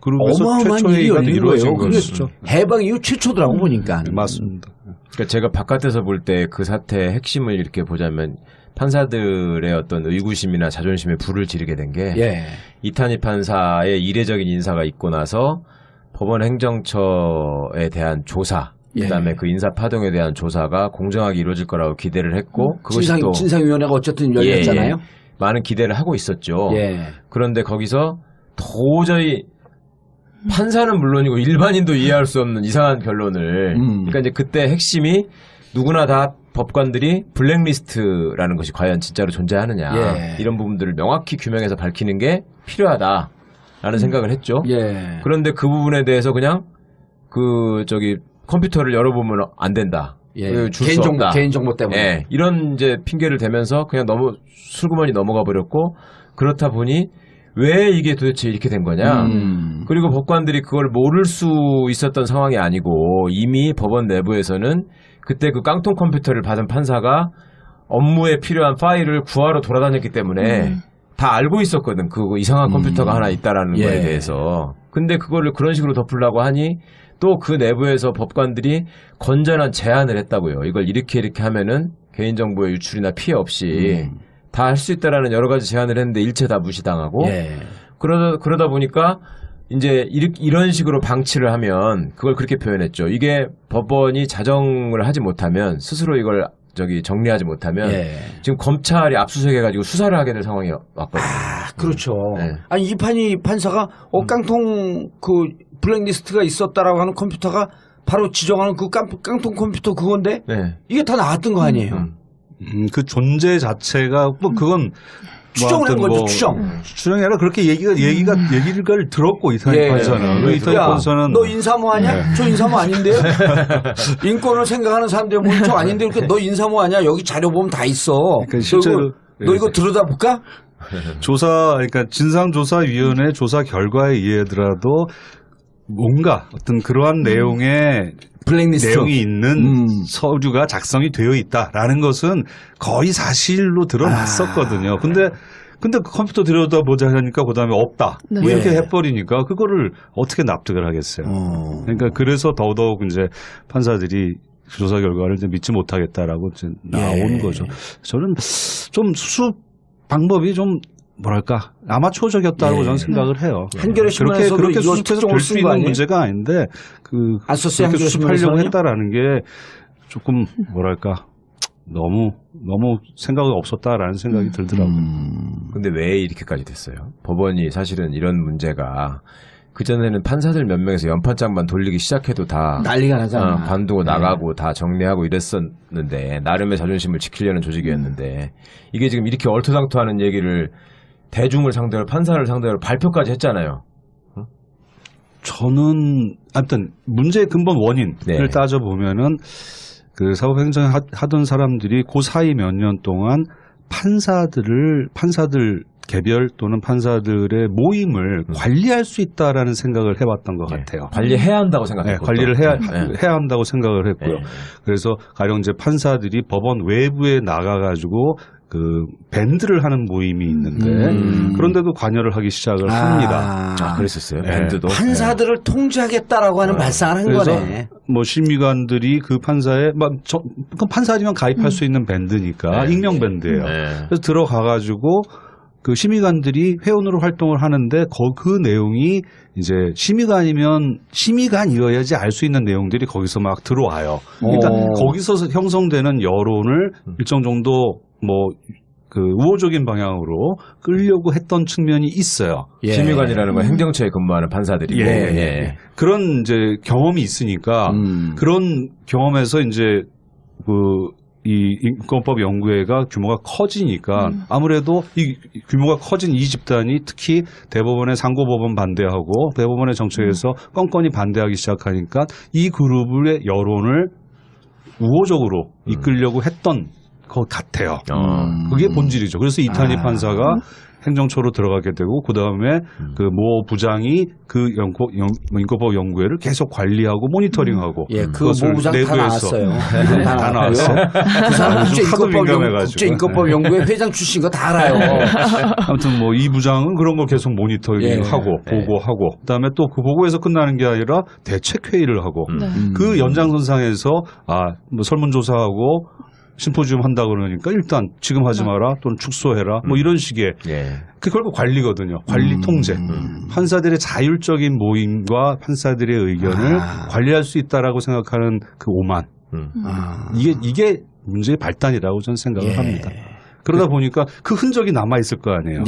그룹에서 어마어마한 최초의 일이 회의가 열린 이루어진 거예요. 거죠. 해방 이후 최초더라고 보니까. 맞습니다. 그러니까 제가 바깥에서 볼 때 그 사태의 핵심을 이렇게 보자면 판사들의 어떤 의구심이나 자존심에 불을 지르게 된 게 예. 이탄희 판사의 이례적인 인사가 있고 나서 법원 행정처에 대한 조사, 그다음에 예. 그 인사 파동에 대한 조사가 공정하게 이루어질 거라고 기대를 했고 그것이 또 진상위원회가 어쨌든 열렸잖아요. 예, 많은 기대를 하고 있었죠. 예. 그런데 거기서 도저히 판사는 물론이고 일반인도 이해할 수 없는 이상한 결론을 그러니까 이제 그때 핵심이 누구나 다 법관들이 블랙리스트라는 것이 과연 진짜로 존재하느냐 예. 이런 부분들을 명확히 규명해서 밝히는 게 필요하다라는 생각을 했죠. 예. 그런데 그 부분에 대해서 그냥 컴퓨터를 열어보면 안 된다. 예. 줄수 없다. 개인정보 때문에. 예. 이런 이제 핑계를 대면서 그냥 너무 술구머니 넘어가 버렸고 그렇다 보니 왜 이게 도대체 이렇게 된 거냐. 그리고 법관들이 그걸 모를 수 있었던 상황이 아니고 이미 법원 내부에서는 그때 그 깡통 컴퓨터를 받은 판사가 업무에 필요한 파일을 구하러 돌아다녔기 때문에 다 알고 있었거든. 그 이상한 컴퓨터가 하나 있다라는 예. 거에 대해서. 근데 그거를 그런 식으로 덮으려고 하니 또 그 내부에서 법관들이 건전한 제안을 했다고요. 이걸 이렇게 하면은 개인정보의 유출이나 피해 없이 다 할 수 있다라는 여러 가지 제안을 했는데 일체 다 무시당하고 예. 그러다 보니까 이제 이런 식으로 방치를 하면 그걸 그렇게 표현했죠. 이게 법원이 자정을 하지 못하면 스스로 이걸 정리하지 못하면 예. 지금 검찰이 압수수색해가지고 수사를 하게 될 상황이 왔거든요. 아, 그렇죠. 네. 아니 이판희 판사가 깡통 그 블랙리스트가 있었다라고 하는 컴퓨터가 바로 지정하는 그 깡통 컴퓨터 그건데 네. 이게 다 나왔던 거 아니에요? 그 존재 자체가 뭐 그건 추정을 한 거죠. 추정이 아니라 그렇게 얘기를 들었고 이탄희 예. 판사는 이탄희 야, 판사는 너 인사모 아니야? 저 인사모 아닌데요? 인권을 생각하는 사람들이 뭐 저 아닌데 이렇게 너 인사모 아니야? 여기 자료 보면 다 있어. 그러니까 실제로 너 이거 들여다볼까? 그러니까 진상조사위원회 조사 결과에 의하더라도 뭔가 어떤 그러한 내용의 블랙리스트 내용이 있는 서류가 작성이 되어 있다라는 것은 거의 사실로 드러났었거든요. 근데 그 컴퓨터 들여다보자 하니까 그다음에 없다. 네. 뭐 이렇게 해버리니까 그거를 어떻게 납득을 하겠어요. 그러니까 그래서 더더욱 이제 판사들이 조사 결과를 이제 믿지 못하겠다라고 이제 나온 거죠. 저는 좀 수습 방법이 좀 뭐랄까 아마추어적이었다고 저는 생각을 해요. 한겨레 신문에서도 그렇게 이걸 수습해서 특종을 될 수 쓴 거 있는 아니에요? 문제가 아닌데 안 썼어요, 그렇게 한겨레 수습하려고 신문에서는요? 했다라는 게 조금 뭐랄까 너무 생각이 없었다라는 생각이 들더라고요. 근데 왜 이렇게까지 됐어요? 법원이 사실은 이런 문제가 그전에는 판사들 몇 명에서 연판장만 돌리기 시작해도 다 난리가 나잖아. 관두고 나가고 다 정리하고 이랬었는데 나름의 자존심을 지키려는 조직이었는데 이게 지금 이렇게 얼토당토하는 얘기를 대중을 상대로 판사를 상대로 발표까지 했잖아요. 저는 아무튼 문제의 근본 원인을 네. 따져보면은 그 사법행정 하던 사람들이 그 사이 몇 년 동안 판사들 개별 또는 판사들의 모임을 관리할 수 있다라는 생각을 해봤던 것 같아요. 관리해야 한다고 네, 생각했고 관리를 해야 한다고 생각을 했고요. 네. 그래서 가령 이제 판사들이 법원 외부에 나가가지고 그 밴드를 하는 모임이 있는데 그런데도 관여를 하기 시작을 합니다. 그랬었어요. 네. 밴드도 판사들을 통제하겠다라고 하는 발상을 한 그래서 거네. 뭐 심의관들이 그 판사에 그 판사지만 가입할 수 있는 밴드니까 익명 밴드예요. 네. 그래서 들어가가지고 그 심의관들이 회원으로 활동을 하는데 그 내용이 이제 심의관이어야지 알 수 있는 내용들이 거기서 막 들어와요. 그러니까 거기서 형성되는 여론을 일정 정도 뭐 그 우호적인 방향으로 끌려고 했던 측면이 있어요. 심의관이라는 건 행정처에 근무하는 판사들이고 그런 이제 경험이 있으니까 그런 경험에서 이제 이 인권법 연구회가 규모가 커지니까 아무래도 이 규모가 커진 이 집단이 특히 대법원의 상고법원 반대하고 대법원의 정책에서 건건히 반대하기 시작하니까 이 그룹의 여론을 우호적으로 이끌려고 했던 것 같아요. 그게 본질이죠. 그래서 이탄희 판사가 행정처로 들어가게 되고 그 다음에 그 모 부장이 그 인권법 연구회를 계속 관리하고 모니터링하고 그 모 부장 다 나왔어요. 다 나왔어요. 그 사람 국제인권법 연구회 회장 출신 거 다 알아요. 아무튼 뭐 이 부장은 그런 걸 계속 모니터링하고 보고하고 그다음에 또 그 보고에서 끝나는 게 아니라 대책 회의를 하고 그 연장선상에서 뭐 설문조사하고 심포지움 한다 그러니까 일단 지금 하지 마라 또는 축소해라 뭐 이런 식의 그 결국 관리거든요. 관리 통제. 판사들의 자율적인 모임과 판사들의 의견을 관리할 수 있다라고 생각하는 그 오만. 이게 문제의 발단이라고 저는 생각을 합니다. 그러다 보니까 그 흔적이 남아 있을 거 아니에요.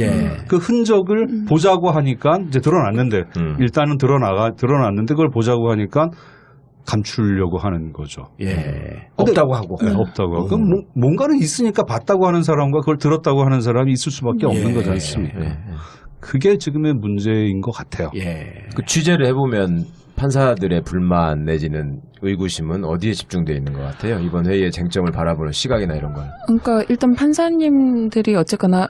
그 흔적을 보자고 하니까 이제 드러났는데 일단은 드러났는데 그걸 보자고 하니까 감추려고 하는 거죠. 없다고 하고. 없다고 하고. 그럼 뭔가는 있으니까 봤다고 하는 사람과 그걸 들었다고 하는 사람이 있을 수밖에 없는 거지 않습니까? 그게 지금의 문제인 것 같아요. 그 취재를 해보면 판사들의 불만 내지는 의구심은 어디에 집중되어 있는 것 같아요? 이번 회의의 쟁점을 바라보는 시각이나 이런 걸. 그러니까 일단 판사님들이 어쨌거나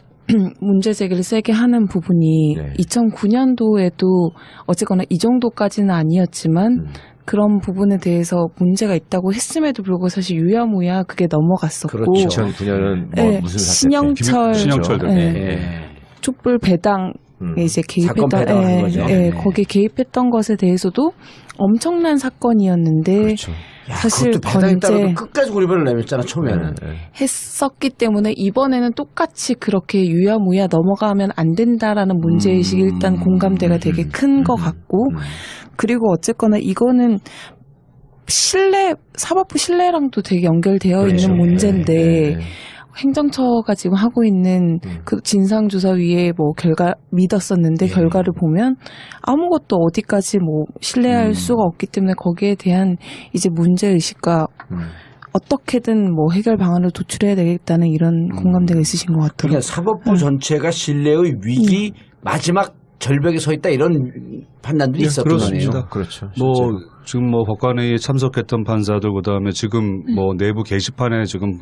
문제 제기를 세게 하는 부분이 2009년도에도 어쨌거나 이 정도까지는 아니었지만 그런 부분에 대해서 문제가 있다고 했음에도 불구하고 사실 유야무야 그게 넘어갔었고. 그렇죠. 2009년은 뭐 무슨 사태? 신영철 촛불 배당 이제 개입했던 거기에 개입했던 것에 대해서도 엄청난 사건이었는데 사실 건재 끝까지 고리배를 내밀었잖아 처음에는. 했었기 때문에 이번에는 똑같이 그렇게 유야무야 넘어가면 안 된다라는 문제의식이 일단 공감대가 되게 큰 것 같고 그리고 어쨌거나 이거는 사법부 신뢰랑도 되게 연결되어 있는 문제인데 행정처가 지금 하고 있는 그 진상조사위에 뭐 믿었었는데 결과를 보면 아무것도 어디까지 뭐 신뢰할 수가 없기 때문에 거기에 대한 이제 문제의식과 어떻게든 뭐 해결 방안을 도출해야 되겠다는 이런 공감대가 있으신 것 같아요. 그러니까 사법부 전체가 신뢰의 위기 마지막 절벽에 서 있다 이런 판단들이 있었던 거네요. 그렇죠. 뭐 지금 뭐 법관회의에 참석했던 판사들 그다음에 지금 뭐 내부 게시판에 지금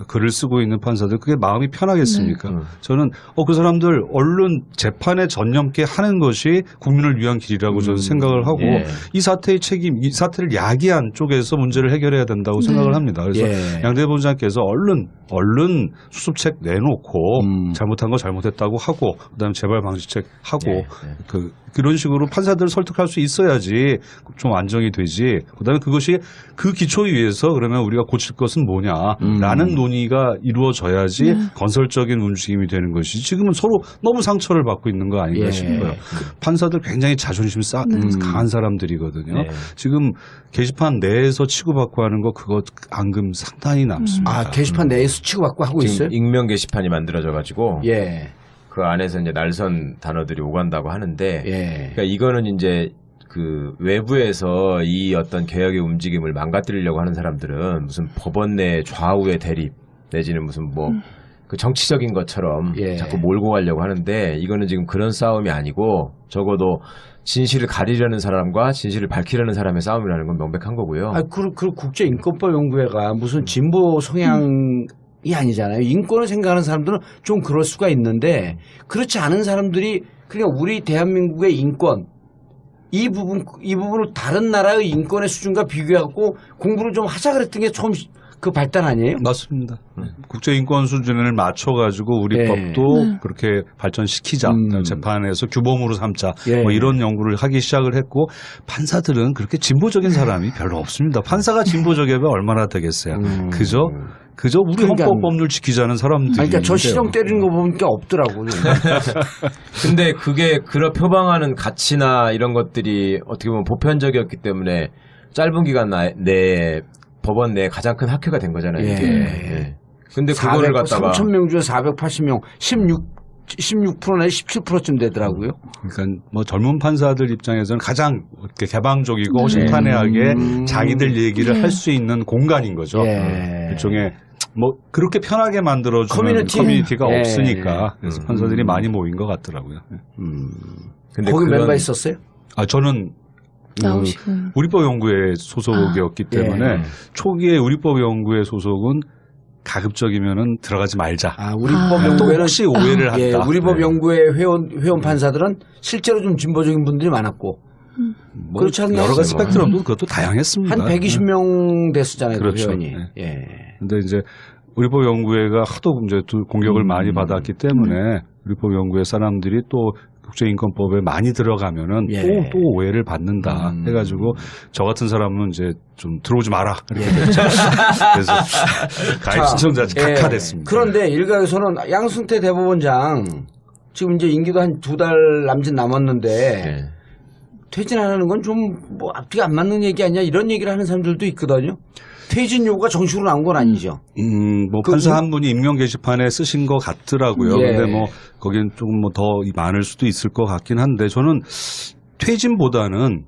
글을 쓰고 있는 판사들 그게 마음이 편하겠습니까? 저는 그 사람들 언론 재판에 전념케 하는 것이 국민을 위한 길이라고 저는 생각을 하고 이 사태의 책임, 이 사태를 야기한 쪽에서 문제를 해결해야 된다고 생각을 합니다. 그래서 양대 본장께서 얼른 수습책 내놓고 잘못한 거 잘못했다고 하고 그다음에 재발 방지책 하고 그런 식으로 판사들을 설득할 수 있어야지 좀 안정이 되지. 그다음에 그것이 그 기초에 의해서 그러면 우리가 고칠 것은 뭐냐라는 논의가 이루어져야지 건설적인 움직임이 되는 것이 지금은 서로 너무 상처를 받고 있는 거 아닌가 싶어요. 판사들 굉장히 자존심 강한 사람들이거든요. 지금 게시판 내에서 치고받고 하는 거 그거 앙금 상당히 남습니다. 게시판 내에서 치고받고 하고 있어요? 익명 게시판이 만들어져 가지고 그 안에서 이제 날선 단어들이 오간다고 하는데 그러니까 이거는 이제 그 외부에서 이 어떤 개혁의 움직임을 망가뜨리려고 하는 사람들은 무슨 법원 내 좌우의 대립 내지는 무슨 뭐 그 정치적인 것처럼 자꾸 몰고 가려고 하는데 이거는 지금 그런 싸움이 아니고 적어도 진실을 가리려는 사람과 진실을 밝히려는 사람의 싸움이라는 건 명백한 거고요. 그 국제인권법연구회가 무슨 진보 성향이 아니잖아요. 인권을 생각하는 사람들은 좀 그럴 수가 있는데 그렇지 않은 사람들이 그러니까 우리 대한민국의 인권 이 부분을 다른 나라의 인권의 수준과 비교하고 공부를 좀 하자 그랬던 게 처음 그 발단 아니에요? 맞습니다. 국제인권 수준을 맞춰가지고 우리 법도 그렇게 발전시키자. 재판에서 규범으로 삼자. 뭐 이런 연구를 하기 시작을 했고 판사들은 그렇게 진보적인 사람이 별로 없습니다. 판사가 진보적이면 얼마나 되겠어요. 그저 우리 헌법 법률 지키자는 사람들이. 그러니까 저 시정 때리는 거 보니까 없더라고요. 근데 그게 그런 표방하는 가치나 이런 것들이 어떻게 보면 보편적이었기 때문에 짧은 기간 내에 법원 내에 가장 큰 학회가 된 거잖아요. 이게. 근데 그거를 갖다가 3,000명 중에 480명, 16% 내지 17%쯤 되더라고요. 그러니까 뭐 젊은 판사들 입장에서는 가장 이렇게 개방적이고 허심탄회하게 자기들 얘기를 할 수 있는 공간인 거죠. 일종의 뭐 그렇게 편하게 만들어주는 커뮤니티가 없으니까 그래서 판사들이 많이 모인 것 같더라고요. 근데 거기 멤버 있었어요? 저는 우리법연구회 소속이었기 때문에 초기에 우리법연구회 소속은 가급적이면은 들어가지 말자. 우리법연구회는 혹시 오해를 한다. 우리법연구회 회원 판사들은 실제로 좀 진보적인 분들이 많았고. 뭐 그렇지 않나요? 여러 가지 스펙트럼도 그것도 다양했습니다. 한 120명 됐었잖아요. 그렇죠. 회원이. 근데 이제 우리법연구회가 하도 이제 공격을 많이 받았기 때문에 우리법연구회 사람들이 또 국제인권법에 많이 들어가면은 또 오해를 받는다 해가지고 저 같은 사람은 이제 좀 들어오지 마라 이렇게 됐죠. 그래서 가입 신청자 각하됐습니다. 그런데 일각에서는 양승태 대법원장 지금 이제 임기도 한 2달 남짓 남았는데 퇴진 안 하는 건 좀 뭐 앞뒤가 안 맞는 얘기 아니야 이런 얘기를 하는 사람들도 있거든요. 퇴진 요구가 정식으로 나온 건 아니죠. 뭐 판사 한 분이 임명 게시판에 쓰신 것 같더라고요. 근데 뭐 거기는 조금 뭐 더 많을 수도 있을 것 같긴 한데 저는 퇴진보다는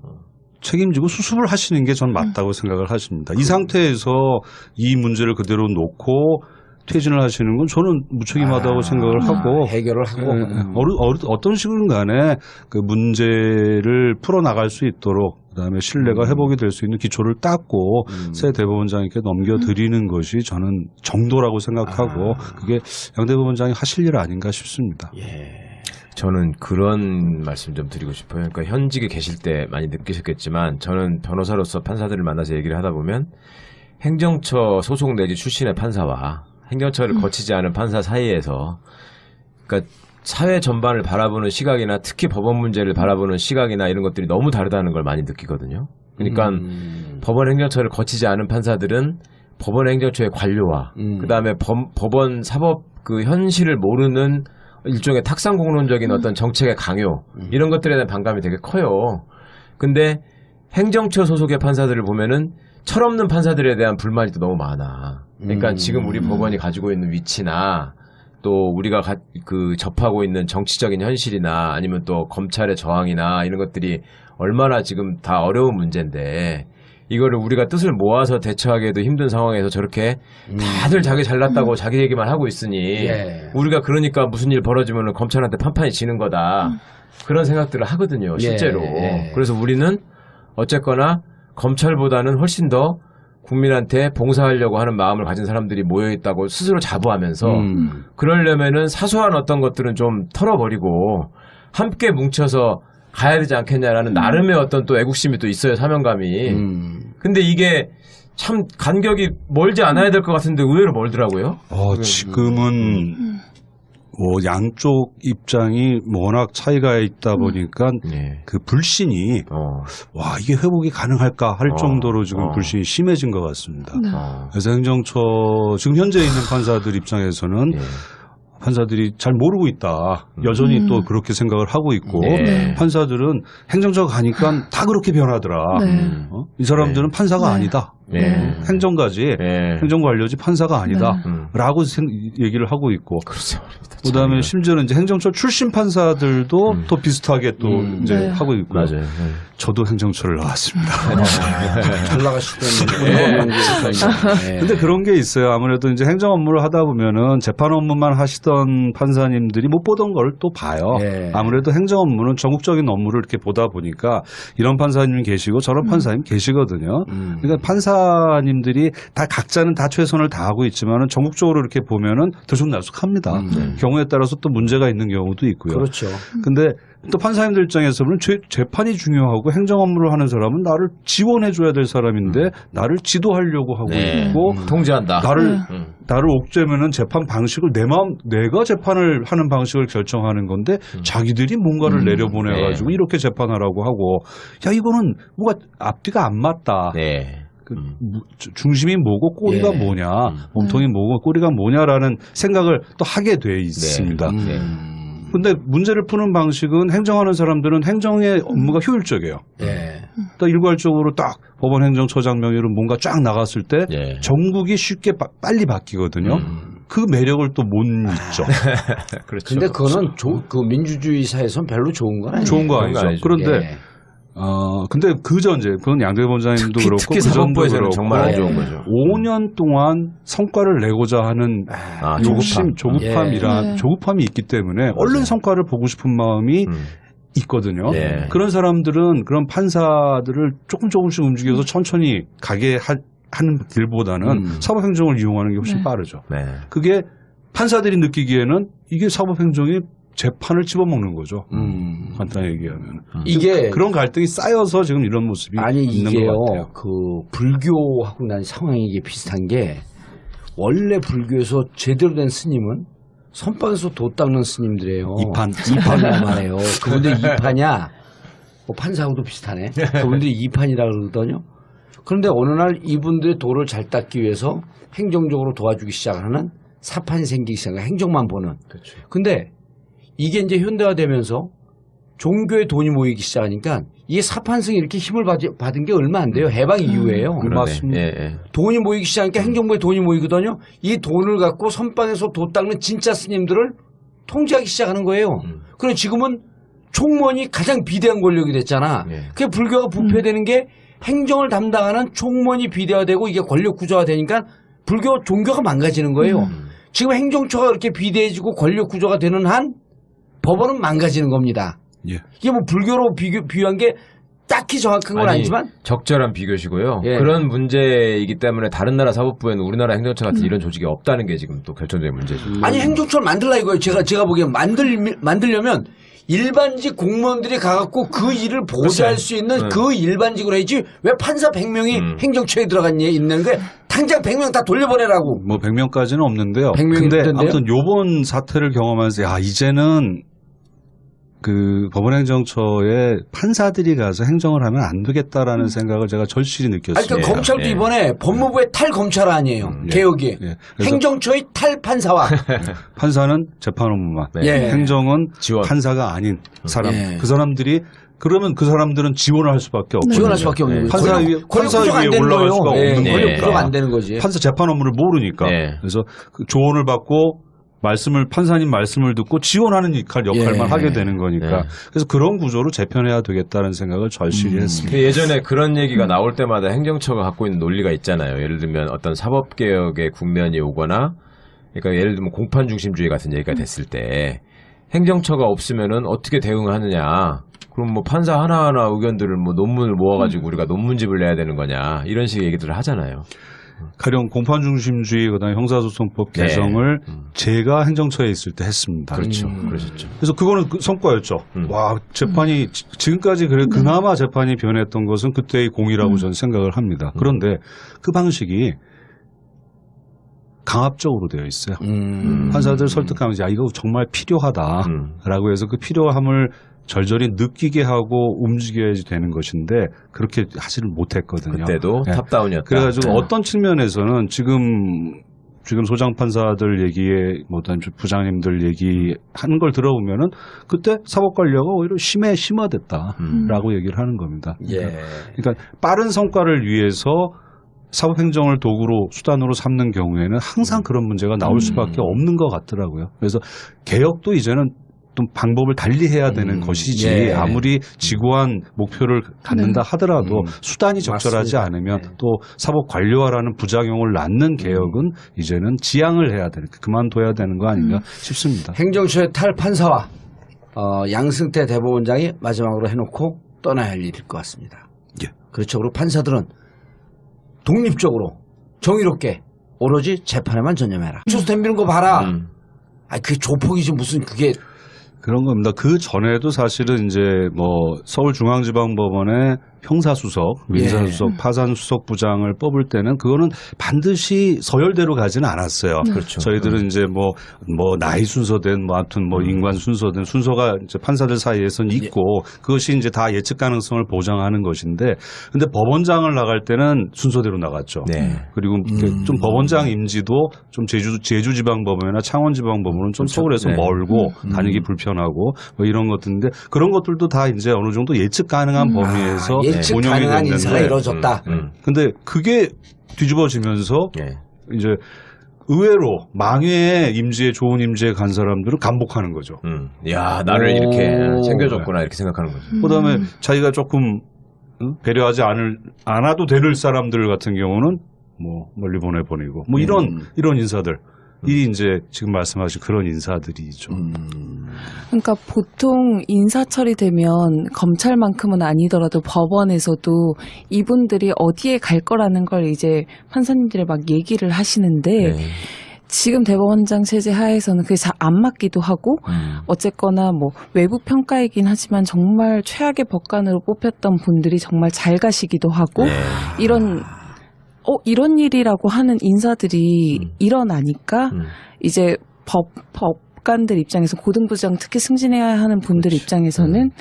책임지고 수습을 하시는 게 전 맞다고 생각을 하십니다. 이 상태에서 이 문제를 그대로 놓고 퇴진을 하시는 건 저는 무책임하다고 생각을 하고 해결을 하고 어떤 식으로 간에 그 문제를 풀어나갈 수 있도록 그다음에 신뢰가 회복이 될 수 있는 기초를 닦고 새 대법원장에게 넘겨드리는 것이 저는 정도라고 생각하고 그게 양 대법원장이 하실 일 아닌가 싶습니다. 저는 그런 말씀 좀 드리고 싶어요. 그러니까 현직에 계실 때 많이 느끼셨겠지만 저는 변호사로서 판사들을 만나서 얘기를 하다 보면 행정처 소속 내지 출신의 판사와 행정처를 거치지 않은 판사 사이에서 그러니까 사회 전반을 바라보는 시각이나 특히 법원 문제를 바라보는 시각이나 이런 것들이 너무 다르다는 걸 많이 느끼거든요. 그러니까 법원 행정처를 거치지 않은 판사들은 법원 행정처의 관료와 그다음에 법원 사법 그 현실을 모르는 일종의 탁상공론적인 어떤 정책의 강요 이런 것들에 대한 반감이 되게 커요. 근데 행정처 소속의 판사들을 보면은 철없는 판사들에 대한 불만이 또 너무 많아. 그러니까 지금 우리 법원이 가지고 있는 위치나 또 우리가 그 접하고 있는 정치적인 현실이나 아니면 또 검찰의 저항이나 이런 것들이 얼마나 지금 다 어려운 문제인데 이거를 우리가 뜻을 모아서 대처하기에도 힘든 상황에서 저렇게 다들 자기 잘났다고 자기 얘기만 하고 있으니 우리가 그러니까 무슨 일 벌어지면 검찰한테 판판이 지는 거다. 그런 생각들을 하거든요. 실제로. 그래서 우리는 어쨌거나 검찰보다는 훨씬 더 국민한테 봉사하려고 하는 마음을 가진 사람들이 모여있다고 스스로 자부하면서 그러려면은 사소한 어떤 것들은 좀 털어버리고 함께 뭉쳐서 가야 되지 않겠냐라는 나름의 어떤 또 애국심이 또 있어요. 사명감이. 근데 이게 참 간격이 멀지 않아야 될 것 같은데 의외로 멀더라고요. 지금은 양쪽 입장이 워낙 차이가 있다 보니까 그 불신이 와 이게 회복이 가능할까 할 정도로 지금 불신이 심해진 것 같습니다. 그래서 행정처 지금 현재 있는 판사들 입장에서는 판사들이 잘 모르고 있다. 여전히 또 그렇게 생각을 하고 있고 판사들은 행정처 가니까 다 그렇게 변하더라. 이 사람들은 판사가 아니다. 행정가지 행정관료지 판사가 아니다. 라고 얘기를 하고 있고 그다음에 심지어는 이제 행정처 출신 판사들도 또 비슷하게 또 이제 하고 있고요. 맞아요. 저도 행정처를 나왔습니다. 잘 나가시던 근데 그런 게 있어요. 아무래도 이제 행정 업무를 하다 보면은 재판 업무만 하시던 판사님들이 못 보던 걸 또 봐요. 아무래도 행정 업무는 전국적인 업무를 이렇게 보다 보니까 이런 판사님 계시고 저런 판사님 계시거든요. 그러니까 판사님들이 다 각자는 다 최선을 다하고 있지만은 전국적으로 이렇게 보면은 들쑥날쑥합니다. 경우에 따라서 또 문제가 있는 경우도 있고요. 그렇죠. 근데 또 판사님들 입장에서는 재판이 중요하고 행정 업무를 하는 사람은 나를 지원해줘야 될 사람인데 나를 지도하려고 하고 있고 통제한다. 나를 옥죄면은 재판 방식을 내가 재판을 하는 방식을 결정하는 건데 자기들이 뭔가를 내려보내가지고 이렇게 재판하라고 하고 야 이거는 뭐가 앞뒤가 안 맞다. 중심이 뭐고 꼬리가 뭐냐, 몸통이 뭐고 꼬리가 뭐냐라는 생각을 또 하게 돼 있습니다. 근데 문제를 푸는 방식은 행정하는 사람들은 행정의 업무가 효율적이에요. 또 일괄적으로 딱 법원 행정처장 명의로 뭔가 쫙 나갔을 때 전국이 쉽게 빨리 바뀌거든요. 그 매력을 또 못 잊죠. 그렇죠. 근데 그거는 그 민주주의 사회에선 별로 좋은 건 아니에요. 좋은 거 아니죠. 그런데 예. 근데 그 전제 그건 양대 본장님도 그렇고 특히 그 전도 사법부에서는 그렇고 정말 안 좋은 거죠. 5년 동안 성과를 내고자 하는 욕심, 예. 조급함이 있기 때문에 얼른 성과를 보고 싶은 마음이 있거든요. 네. 그런 사람들은 그런 판사들을 조금씩 움직여서 천천히 가게 하는 길보다는 사법행정을 이용하는 게 훨씬 빠르죠. 네. 그게 판사들이 느끼기에는 이게 사법행정이 재판을 집어먹는 거죠. 간단히 얘기하면. 이게 그런 갈등이 쌓여서 지금 이런 모습이 아니 있는 이게요. 것 같아요. 그 불교하고 난 상황이 이게 비슷한 게 원래 불교에서 제대로 된 스님은 선방에서 도 닦는 스님들이에요. 이판이란 말이에요. 그분들 이판이야. 뭐 판사하고도 비슷하네. 그분들이 이판이라 그러거든요. 그런데 어느 날 이분들의 도를 잘 닦기 위해서 행정적으로 도와주기 시작하는 사판이 생기기 시작한 행정만 보는. 그렇죠. 근데 이게 이제 현대화되면서 종교에 돈이 모이기 시작하니까 이게 사판승이 이렇게 힘을 받은 게 얼마 안 돼요. 해방 이후에요. 맞습니다. 예. 돈이 모이기 시작하니까 행정부에 돈이 모이거든요. 이 돈을 갖고 선방에서 도 닦는 진짜 스님들을 통제하기 시작하는 거예요. 그럼 지금은 총무원이 가장 비대한 권력이 됐잖아. 그게 불교가 부패되는 게 행정을 담당하는 총무원이 비대화되고 이게 권력 구조가 되니까 불교 종교가 망가지는 거예요. 지금 행정처가 그렇게 비대해지고 권력 구조가 되는 한 법원은 망가지는 겁니다. 예. 이게 뭐 불교로 비유한 게 딱히 정확한 건 아니지만 적절한 비교시고요. 예. 그런 문제이기 때문에 다른 나라 사법부에는 우리나라 행정처 같은 이런 조직이 없다는 게 지금 또 결정적인 문제죠. 아니 행정처를 만들라 이거예요. 제가 보기엔 만들려면 일반직 공무원들이 가갖고 그 일을 보좌할 수 있는 그 일반직으로 해야지 왜 판사 100명이 행정처에 들어갔니 있는 게 당장 100명 다 돌려보내라고. 뭐 100명까지는 없는데요. 100명이 근데 있던데요? 아무튼 요번 사태를 경험하면서 이제는 그 법원행정처에 판사들이 가서 행정을 하면 안 되겠다라는 생각을 제가 절실히 느꼈어요. 아니, 그러니까 검찰도 이번에 법무부의 탈검찰 아니에요. 개혁이. 예. 그래서 행정처의 탈판사와 판사는 재판 업무만, 예. 행정은 지원. 판사가 아닌 사람. 예. 그 사람들이 그러면 그 사람들은 지원을 할 수밖에 없고 지원할 수밖에 없는 거예요. 판사 위에 안 되는 올라갈 거예요. 수가 예, 없는 권력 거니까. 구조가 안 되는 거지. 판사 재판 업무를 모르니까. 네. 그래서 그 조언을 받고 판사님 말씀을 듣고 지원하는 역할만 예. 하게 되는 거니까. 예. 그래서 그런 구조로 재편해야 되겠다는 생각을 절실히 했습니다. 예전에 그런 얘기가 나올 때마다 행정처가 갖고 있는 논리가 있잖아요. 예를 들면 어떤 사법개혁의 국면이 오거나, 그러니까 예를 들면 공판 중심주의 같은 얘기가 됐을 때 행정처가 없으면은 어떻게 대응하느냐. 그럼 뭐 판사 하나하나 의견들을 뭐 논문을 모아가지고 우리가 논문집을 내야 되는 거냐. 이런 식의 얘기들을 하잖아요. 가령 공판중심주의 그다음에 형사소송법 네. 개정을 제가 행정처에 있을 때 했습니다. 그렇죠. 그러셨죠. 그래서 그거는 성과였죠. 와, 재판이 지금까지 그나마 재판이 변했던 것은 그때의 공이라고 저는 생각을 합니다. 그런데 그 방식이 강압적으로 되어 있어요. 판사들 설득하면서 이거 정말 필요하다라고 해서 그 필요함을 절절히 느끼게 하고 움직여야지 되는 것인데 그렇게 하지를 못했거든요. 그때도 네. 탑다운이었다. 그래가지고 어떤 측면에서는 지금 소장 판사들 얘기에 어떤 부장님들 얘기하는 걸 들어보면은 그때 사법 관료가 오히려 심화됐다라고 얘기를 하는 겁니다. 그러니까 빠른 성과를 위해서 사법행정을 도구로 수단으로 삼는 경우에는 항상 그런 문제가 나올 수밖에 없는 것 같더라고요. 그래서 개혁도 이제는 좀 방법을 달리해야 되는 것이지 예. 아무리 지구한 목표를 갖는다 하더라도 수단이 적절하지 맞습니다. 않으면 또 사법 관료화라는 부작용을 낳는 개혁은 이제는 지양을 해야 되는 그만둬야 되는 거 아닌가 싶습니다. 행정처의 탈판사와 양승태 대법원장이 마지막으로 해놓고 떠나야 할 일일 것 같습니다. 예. 그렇죠. 그리고 판사들은 독립적으로 정의롭게 오로지 재판에만 전념해라. 추수 덤비는 거 봐라. 그 조폭이지 무슨 그게. 그런 겁니다. 그 전에도 사실은 이제 뭐 서울중앙지방법원의 형사수석, 민사수석, 파산수석부장을 뽑을 때는 그거는 반드시 서열대로 가지는 않았어요. 그렇죠. 저희들은 이제 뭐 나이 순서든 뭐 아무튼 뭐 인관 순서든 순서가 이제 판사들 사이에서는 있고 그것이 이제 다 예측 가능성을 보장하는 것인데 근데 법원장을 나갈 때는 순서대로 나갔죠. 네. 그리고 좀 법원장 임지도 좀 제주지방법원이나 창원지방법원은 좀 서울에서 네. 멀고 다니기 불편하고 뭐 이런 것들인데 그런 것들도 다 이제 어느 정도 예측 가능한 범위에서 예측 운영이 가능한 인사가 됐는데 이루어졌다. 근데 그게 뒤집어지면서 예. 이제 의외로 망외에 임지에 좋은 임지에 간 사람들은 감복하는 거죠. 야, 나를 이렇게 챙겨줬구나 이렇게 생각하는 거죠. 그다음에 자기가 조금 배려하지 않아도 될 사람들 같은 경우는 뭐 멀리 보내보내고 뭐 이런 인사들. 이 이제 지금 말씀하신 그런 인사들이죠. 그러니까 보통 인사 처리되면 검찰만큼은 아니더라도 법원에서도 이분들이 어디에 갈 거라는 걸 이제 판사님들이 막 얘기를 하시는데 지금 대법원장 체제 하에서는 그게 잘 안 맞기도 하고 어쨌거나 뭐 외부 평가이긴 하지만 정말 최악의 법관으로 뽑혔던 분들이 정말 잘 가시기도 하고 이런 일이라고 하는 인사들이 일어나니까 이제 법관들 입장에서 고등부장 특히 승진해야 하는 분들 입장에서는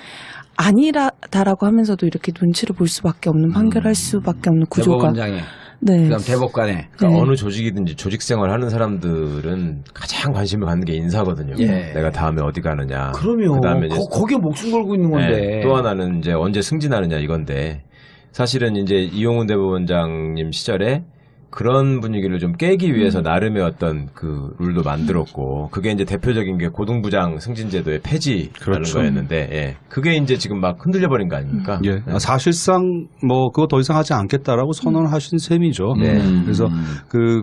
아니다라고 하면서도 이렇게 눈치를 볼 수밖에 없는 판결할 수밖에 없는 구조가 대법원장에 네. 그다음 대법관에 그러니까 어느 조직이든지 조직 생활 하는 사람들은 가장 관심을 갖는 게 인사거든요. 내가 다음에 어디 가느냐. 그러면 그다음에 거기에 목숨 걸고 있는 건데 또 하나는 이제 언제 승진하느냐 이건데 사실은 이제 이용훈 대법원장님 시절에 그런 분위기를 좀 깨기 위해서 나름의 어떤 그 룰도 만들었고 그게 이제 대표적인 게 고등부장 승진제도의 폐지라는 그렇죠. 거였는데 그게 이제 지금 막 흔들려 버린 거 아닙니까? 예. 사실상 뭐 그거 더 이상 하지 않겠다라고 선언하신 셈이죠. 그래서 그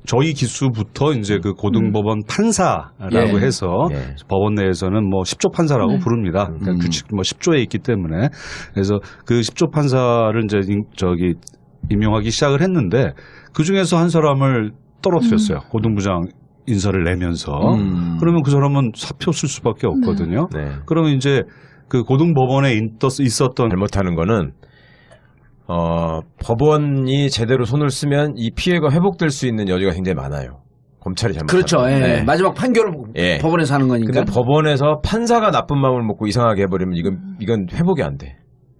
저희 기수부터 이제 그 고등법원 판사라고 해서 법원 내에서는 뭐 10조 판사라고 부릅니다. 그러니까 규칙 뭐 10조에 있기 때문에 그래서 그 10조 판사를 이제 임명하기 시작을 했는데 그 중에서 한 사람을 떨어뜨렸어요. 고등부장 인사를 내면서 그러면 그 사람은 사표 쓸 수밖에 없거든요. 그러면 이제 그 고등법원에 있었던 잘못하는 거는 법원이 제대로 손을 쓰면 이 피해가 회복될 수 있는 여지가 굉장히 많아요. 검찰이 잘못하는 그렇죠. 거. 마지막 판결을 법원에서 하는 거니까. 근데 법원에서 판사가 나쁜 마음을 먹고 이상하게 해버리면 이건 회복이 안 돼.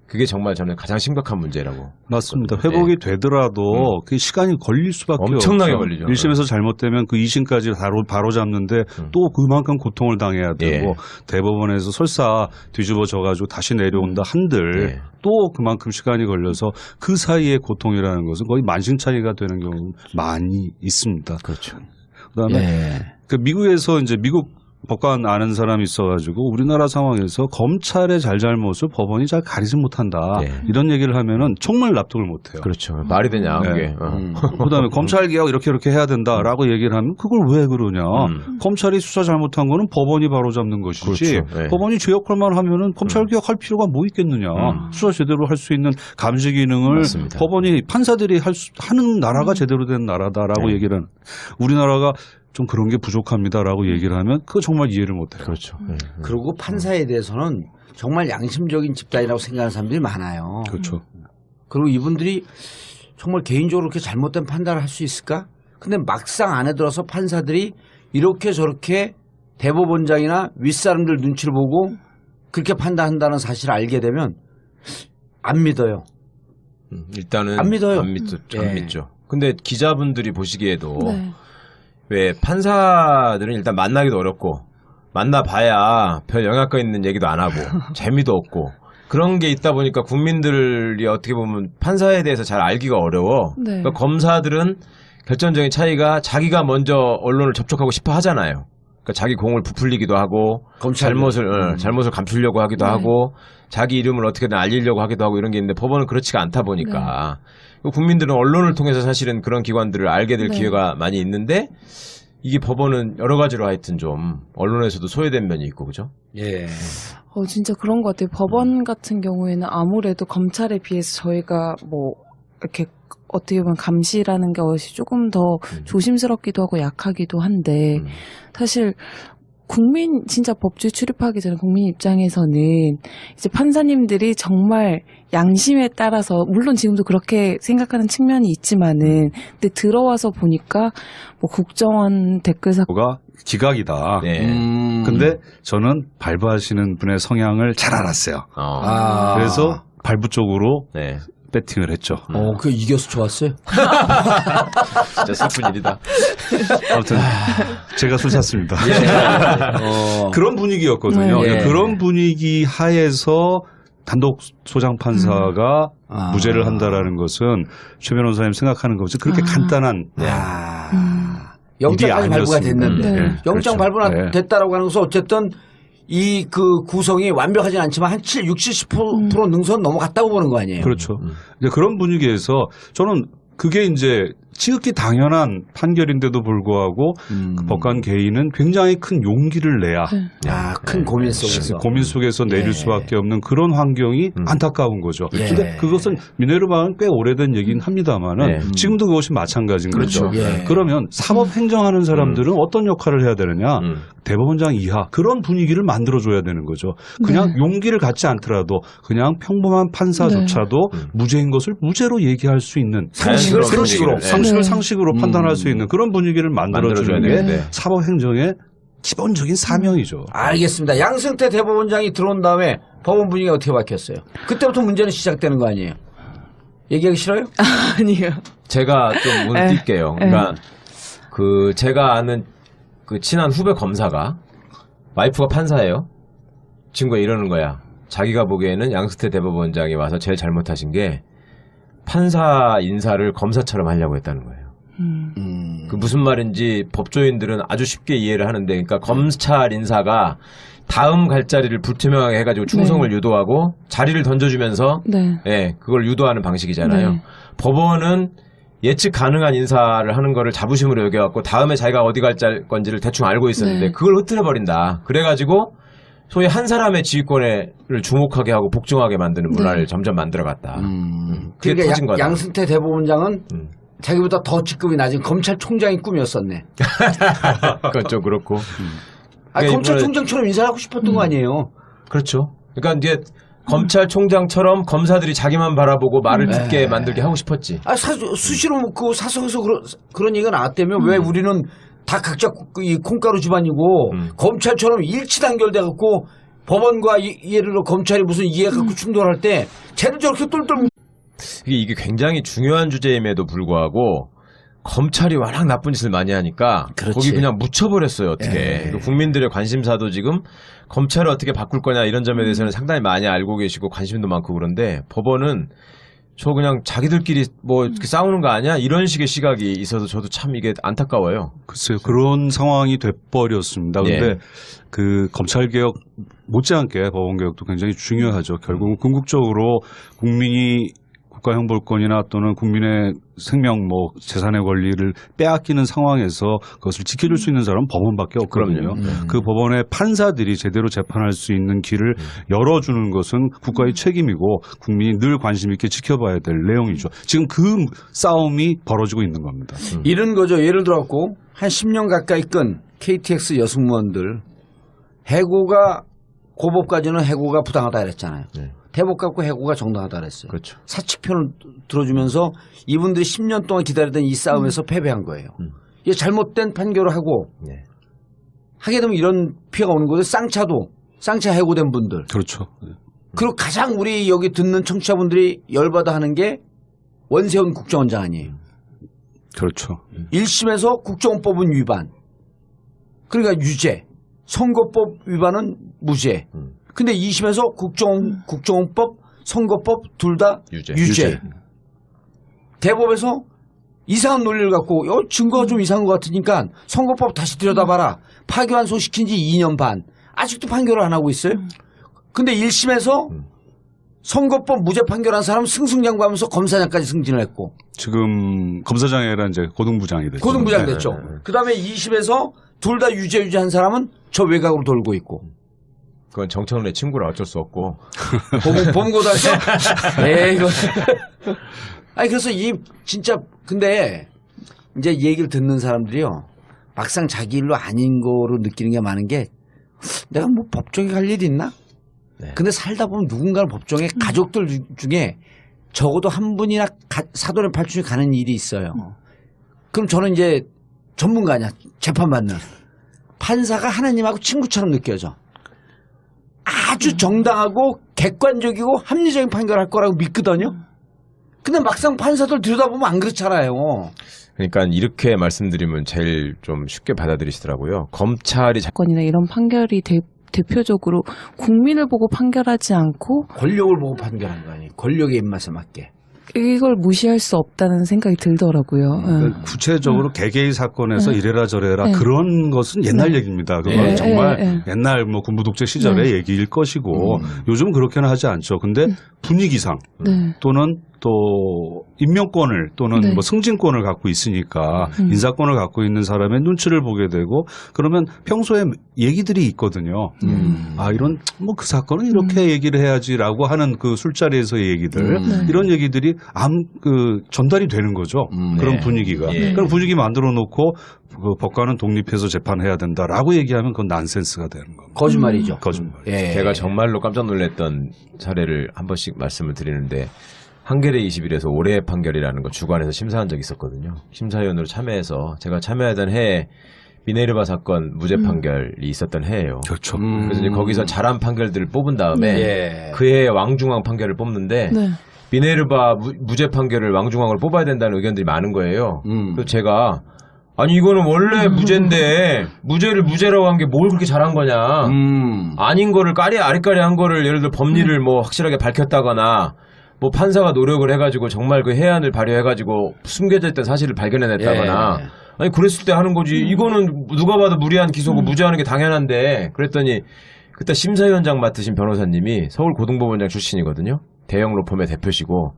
그게 정말 저는 가장 심각한 문제라고. 맞습니다. 회복이 되더라도 그 시간이 걸릴 수밖에 엄청나게 없죠. 걸리죠. 1심에서 잘못되면 그 2심까지 바로 잡는데 또 그만큼 고통을 당해야 되고 대법원에서 설사 뒤집어져가지고 다시 내려온다 한들 또 그만큼 시간이 걸려서 그 사이의 고통이라는 것은 거의 만신창이가 되는 경우 많이 있습니다. 그렇죠. 그다음에 그 미국에서 이제 미국 법관 아는 사람이 있어가지고 우리나라 상황에서 검찰의 잘잘못을 법원이 잘 가리지 못한다. 이런 얘기를 하면은 정말 납득을 못해요. 그렇죠. 말이 되냐 그게. 그다음에 검찰개혁 이렇게 해야 된다라고 얘기를 하면 그걸 왜 그러냐. 검찰이 수사 잘못한 거는 법원이 바로잡는 것이지. 그렇죠. 법원이 제 역할만 하면은 검찰개혁할 필요가 뭐 있겠느냐. 수사 제대로 할 수 있는 감시 기능을 맞습니다. 법원이 판사들이 하는 나라가 제대로 된 나라다라고 얘기를 하는. 우리나라가 좀 그런 게 부족합니다라고 얘기를 하면 그거 정말 이해를 못해요. 그렇죠. 그리고 판사에 대해서는 정말 양심적인 집단이라고 생각하는 사람들이 많아요. 그렇죠. 그리고 이분들이 정말 개인적으로 그렇게 잘못된 판단을 할 수 있을까? 근데 막상 안에 들어서 판사들이 이렇게 저렇게 대법원장이나 윗사람들 눈치를 보고 그렇게 판단한다는 사실을 알게 되면 안 믿어요. 일단은 안 믿어요. 안 믿죠. 근데 기자분들이 보시기에도 왜 판사들은 일단 만나기도 어렵고 만나봐야 별 영향가 있는 얘기도 안 하고 재미도 없고 그런 게 있다 보니까 국민들이 어떻게 보면 판사에 대해서 잘 알기가 어려워. 그러니까 검사들은 결정적인 차이가 자기가 먼저 언론을 접촉하고 싶어 하잖아요. 그러니까 자기 공을 부풀리기도 하고 잘못을 감추려고 하기도 하고 자기 이름을 어떻게든 알리려고 하기도 하고 이런 게 있는데 법원은 그렇지가 않다 보니까 국민들은 언론을 통해서 사실은 그런 기관들을 알게 될 기회가 많이 있는데 이게 법원은 여러 가지로 하여튼 좀 언론에서도 소외된 면이 있고 그죠? 진짜 그런 것 같아요. 법원 같은 경우에는 아무래도 검찰에 비해서 저희가 뭐 이렇게 어떻게 보면 감시라는 것이 조금 더 조심스럽기도 하고 약하기도 한데 사실 진짜 법조에 출입하기 전에 국민 입장에서는 이제 판사님들이 정말 양심에 따라서 물론 지금도 그렇게 생각하는 측면이 있지만은 근데 들어와서 보니까 뭐 국정원 댓글 가 기각이다. 근데 저는 발부하시는 분의 성향을 잘 알았어요. 그래서 발부 쪽으로 배팅을 했죠. 그 이겨서 좋았어요. 진짜 슬픈 일이다. 아무튼 제가 술 샀습니다. 그런 분위기였거든요. 그런 분위기 하에서 단독 소장 판사가 무죄를 한다라는 것은 최 변호사님 생각하는 것이 그렇게 간단한 영장까지 발부가 아니었습니다. 됐는데 네. 영장 그렇죠. 발부가 네. 됐다라고 하는 것은 어쨌든 이 그 구성이 완벽하진 않지만 한 60% 능선 넘어갔다고 보는 거 아니에요. 그렇죠. 이제 그런 분위기에서 저는 그게 이제 지극히 당연한 판결인데도 불구하고 그 법관 개인은 굉장히 큰 용기를 내야 큰 고민 속에서. 고민 속에서 내릴 수밖에 없는 그런 환경이 안타까운 거죠. 예. 근데 그것은 미네르바는 꽤 오래된 얘기는 합니다만은 네. 지금도 그것이 마찬가지인 그렇죠. 거죠. 예. 그러면 사법 행정하는 사람들은 어떤 역할을 해야 되느냐? 대법원장 이하 그런 분위기를 만들어줘야 되는 거죠. 그냥 용기를 갖지 않더라도 그냥 평범한 판사조차도 무죄인 것을 무죄로 얘기할 수 있는 상식을 상식으로. 상식을 네. 상식으로 판단할 수 있는 그런 분위기를 만들어주는 게 만들어줘야 되는데. 사법 행정의 기본적인 사명이죠. 알겠습니다. 양승태 대법원장이 들어온 다음에 법원 분위기가 어떻게 바뀌었어요? 그때부터 문제는 시작되는 거 아니에요? 얘기하기 싫어요? 아니요. 제가 좀 문을 에. 뛸게요. 그러니까 그 제가 아는 그 친한 후배 검사가 와이프가 판사예요. 친구가 이러는 거야. 자기가 보기에는 양승태 대법원장이 와서 제일 잘못하신 게 판사 인사를 검사처럼 하려고 했다는 거예요. 그 무슨 말인지 법조인들은 아주 쉽게 이해를 하는데, 그러니까 검찰 인사가 다음 갈 자리를 불투명하게 해가지고 충성을 유도하고 자리를 던져주면서 네. 예, 그걸 유도하는 방식이잖아요. 네. 법원은 예측 가능한 인사를 하는 거를 자부심으로 여겨갖고 다음에 자기가 어디 갈 건지를 대충 알고 있었는데 네. 그걸 흐트려버린다. 그래가지고 소위 한 사람의 지휘권을 주목하게 하고 복종하게 만드는 문화를 점점 만들어갔다. 그게 그러니까 터진 거다. 양승태 대법원장은 자기보다 더 직급이 낮은 검찰총장이 꿈이었었네. 그건 좀 그렇고. 아니, 그러니까 검찰총장처럼 인사를 하고 싶었던 거 아니에요? 그렇죠. 그러니까 이제 검찰총장처럼 검사들이 자기만 바라보고 말을 듣게 만들게 하고 싶었지. 아, 수시로 그 사석에서 그런 얘기가 나왔다며 왜 우리는 다 각자 이 콩가루 집안이고 검찰처럼 일치 단결돼갖고 법원과 예를 들어 검찰이 무슨 이해 갖고 충돌할 때 쟤는 저렇게 똘똘 이게 굉장히 중요한 주제임에도 불구하고 검찰이 워낙 나쁜 짓을 많이 하니까 그렇지. 거기 그냥 묻혀버렸어요. 어떻게. 예. 국민들의 관심사도 지금 검찰을 어떻게 바꿀 거냐 이런 점에 대해서는 상당히 많이 알고 계시고 관심도 많고 그런데 법원은 저 그냥 자기들끼리 뭐 이렇게 싸우는 거 아니야? 이런 식의 시각이 있어서 저도 참 이게 안타까워요. 글쎄요. 그런 상황이 돼버렸습니다. 근데 예. 그 검찰개혁 못지않게 법원개혁도 굉장히 중요하죠. 결국은 궁극적으로 국민이 국가형벌권이나 또는 국민의 생명, 뭐 재산의 권리를 빼앗기는 상황에서 그것을 지켜줄 수 있는 사람은 법원밖에 없거든요. 그 법원의 판사들이 제대로 재판할 수 있는 길을 열어주는 것은 국가의 책임이고 국민이 늘 관심 있게 지켜봐야 될 내용이죠. 지금 그 싸움이 벌어지고 있는 겁니다. 이런 거죠. 예를 들어갖고 한 10년 가까이 끈 KTX 여승무원들 해고가 고법까지는 해고가 부당하다 그랬잖아요. 대법 갖고 해고가 정당하다 그랬어요. 그렇죠. 사측편을 들어주면서 이분들이 10년 동안 기다리던 이 싸움에서 패배한 거예요. 이게 잘못된 판결을 하고 네. 하게 되면 이런 피해가 오는 거죠. 쌍차 해고된 분들. 그렇죠. 그리고 가장 우리 여기 듣는 청취자분들이 열받아 하는 게 원세훈 국정원장 아니에요. 그렇죠. 1심에서 국정원법은 위반. 그러니까 유죄. 선거법 위반은 무죄. 근데 2심에서 국정원법, 선거법 둘 다 유죄. 유죄. 대법에서 이상한 논리를 갖고 증거가 좀 이상한 것 같으니까 선거법 다시 들여다봐라. 파기환송시킨 지 2년 반. 아직도 판결을 안 하고 있어요. 근데 1심에서 선거법 무죄 판결한 사람 승승장구하면서 검사장까지 승진을 했고. 지금 검사장이 아니라 이제 고등부장이 됐죠. 고등부장 됐죠. 그다음에 2심에서 둘 다 유죄한 사람은 저 외곽으로 돌고 있고. 그건 정청래 친구라 어쩔 수 없고. 범고다에서? 에이, 이거. 아니, 그래서 진짜, 근데, 이제 얘기를 듣는 사람들이요. 막상 자기 일로 아닌 거로 느끼는 게 많은 게, 내가 뭐 법정에 갈 일이 있나? 네. 근데 살다 보면 누군가는 법정에 가족들 중에 적어도 한 분이나 사돈의 팔촌이 가는 일이 있어요. 그럼 저는 이제 전문가 아니야. 재판받는. 판사가 하나님하고 친구처럼 느껴져. 아주 정당하고 객관적이고 합리적인 판결할 거라고 믿거든요. 근데 막상 판사들 들여다보면 안 그렇잖아요. 그러니까 이렇게 말씀드리면 제일 좀 쉽게 받아들이시더라고요. 검찰이 건이나 이런 판결이 대표적으로 국민을 보고 판결하지 않고 권력을 보고 판결한 거 아니에요. 권력의 입맛에 맞게. 이걸 무시할 수 없다는 생각이 들더라고요. 구체적으로 개개의 사건에서 이래라 저래라 네. 그런 것은 옛날 얘기입니다. 그건 네. 정말 옛날 뭐 군부독재 시절의 얘기일 것이고 요즘은 그렇게는 하지 않죠. 근데 분위기상 네. 또는 또 임명권을 또는 네. 뭐 승진권을 갖고 있으니까 인사권을 갖고 있는 사람의 눈치를 보게 되고 그러면 평소에 얘기들이 있거든요. 아 이런 뭐 그 사건은 이렇게 얘기를 해야지라고 하는 그 술자리에서의 얘기들 네. 이런 얘기들이 전달이 되는 거죠. 그런 네. 분위기가. 예. 그런 분위기 만들어 놓고 그 법관은 독립해서 재판해야 된다라고 얘기하면 그건 난센스가 되는 겁니다. 거짓말이죠. 거짓말. 예. 제가 정말로 깜짝 놀랐던 사례를 한 번씩 말씀을 드리는데 한겨레 21에서 올해의 판결이라는 거 주관에서 심사한 적이 있었거든요. 심사위원으로 참여해서 제가 참여하던 해에 미네르바 사건 무죄 판결이 있었던 해예요. 그렇죠. 그래서 이제 거기서 잘한 판결들을 뽑은 다음에 예. 그 해에 왕중왕 판결을 뽑는데 네. 미네르바 무죄 판결을 왕중왕으로 뽑아야 된다는 의견들이 많은 거예요. 그래서 제가 아니 이거는 원래 무죄인데 무죄를 무죄라고 한 게 뭘 그렇게 잘한 거냐. 아닌 거를 아리까리한 거를 예를 들어 법리를 뭐 확실하게 밝혔다거나 뭐 판사가 노력을 해가지고 정말 그 해안을 발휘해가지고 숨겨져 있던 사실을 발견해냈다거나 예. 아니 그랬을 때 하는 거지. 이거는 누가 봐도 무리한 기소고 무죄하는 게 당연한데 그랬더니 그때 심사위원장 맡으신 변호사님이 서울고등법원장 출신이거든요. 대형 로펌의 대표시고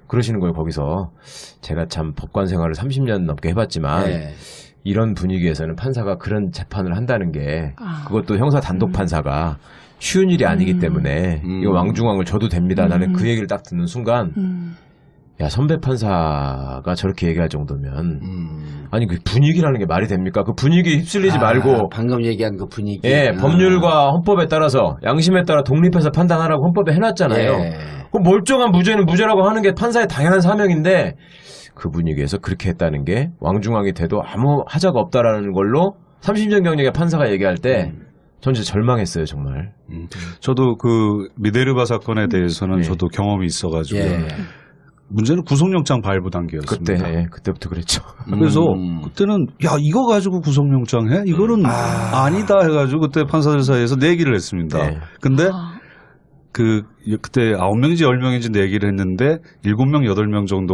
그러시는 거예요. 거기서 제가 참 법관 생활을 30년 넘게 해봤지만 예. 이런 분위기에서는 판사가 그런 재판을 한다는 게 아. 그것도 형사 단독 판사가 쉬운 일이 아니기 때문에 이거 왕중왕을 줘도 됩니다. 나는 그 얘기를 딱 듣는 순간 야 선배 판사가 저렇게 얘기할 정도면 아니 그 분위기라는 게 말이 됩니까? 그 분위기에 휩쓸리지 말고 방금 얘기한 그 분위기. 예, 법률과 헌법에 따라서 양심에 따라 독립해서 판단하라고 헌법에 해놨잖아요. 예. 그 멀쩡한 무죄는 무죄라고 하는 게 판사의 당연한 사명인데 그 분위기에서 그렇게 했다는 게 왕중왕이 돼도 아무 하자가 없다라는 걸로 30년 경력의 판사가 얘기할 때 전 진짜 절망했어요 정말. 저도 그 미네르바 사건에 대해서는 네. 저도 경험이 있어가지고 예. 문제는 구속영장 발부 단계였습니다. 그때부터 그랬죠. 그래서 그때는 야 이거 가지고 구속영장 해? 이거는 아니다 해가지고 그때 판사들 사이에서 내기를 했습니다. 네. 근데 아. 그때 9명인지 10명인지 내기를 했는데 7명, 8명 정도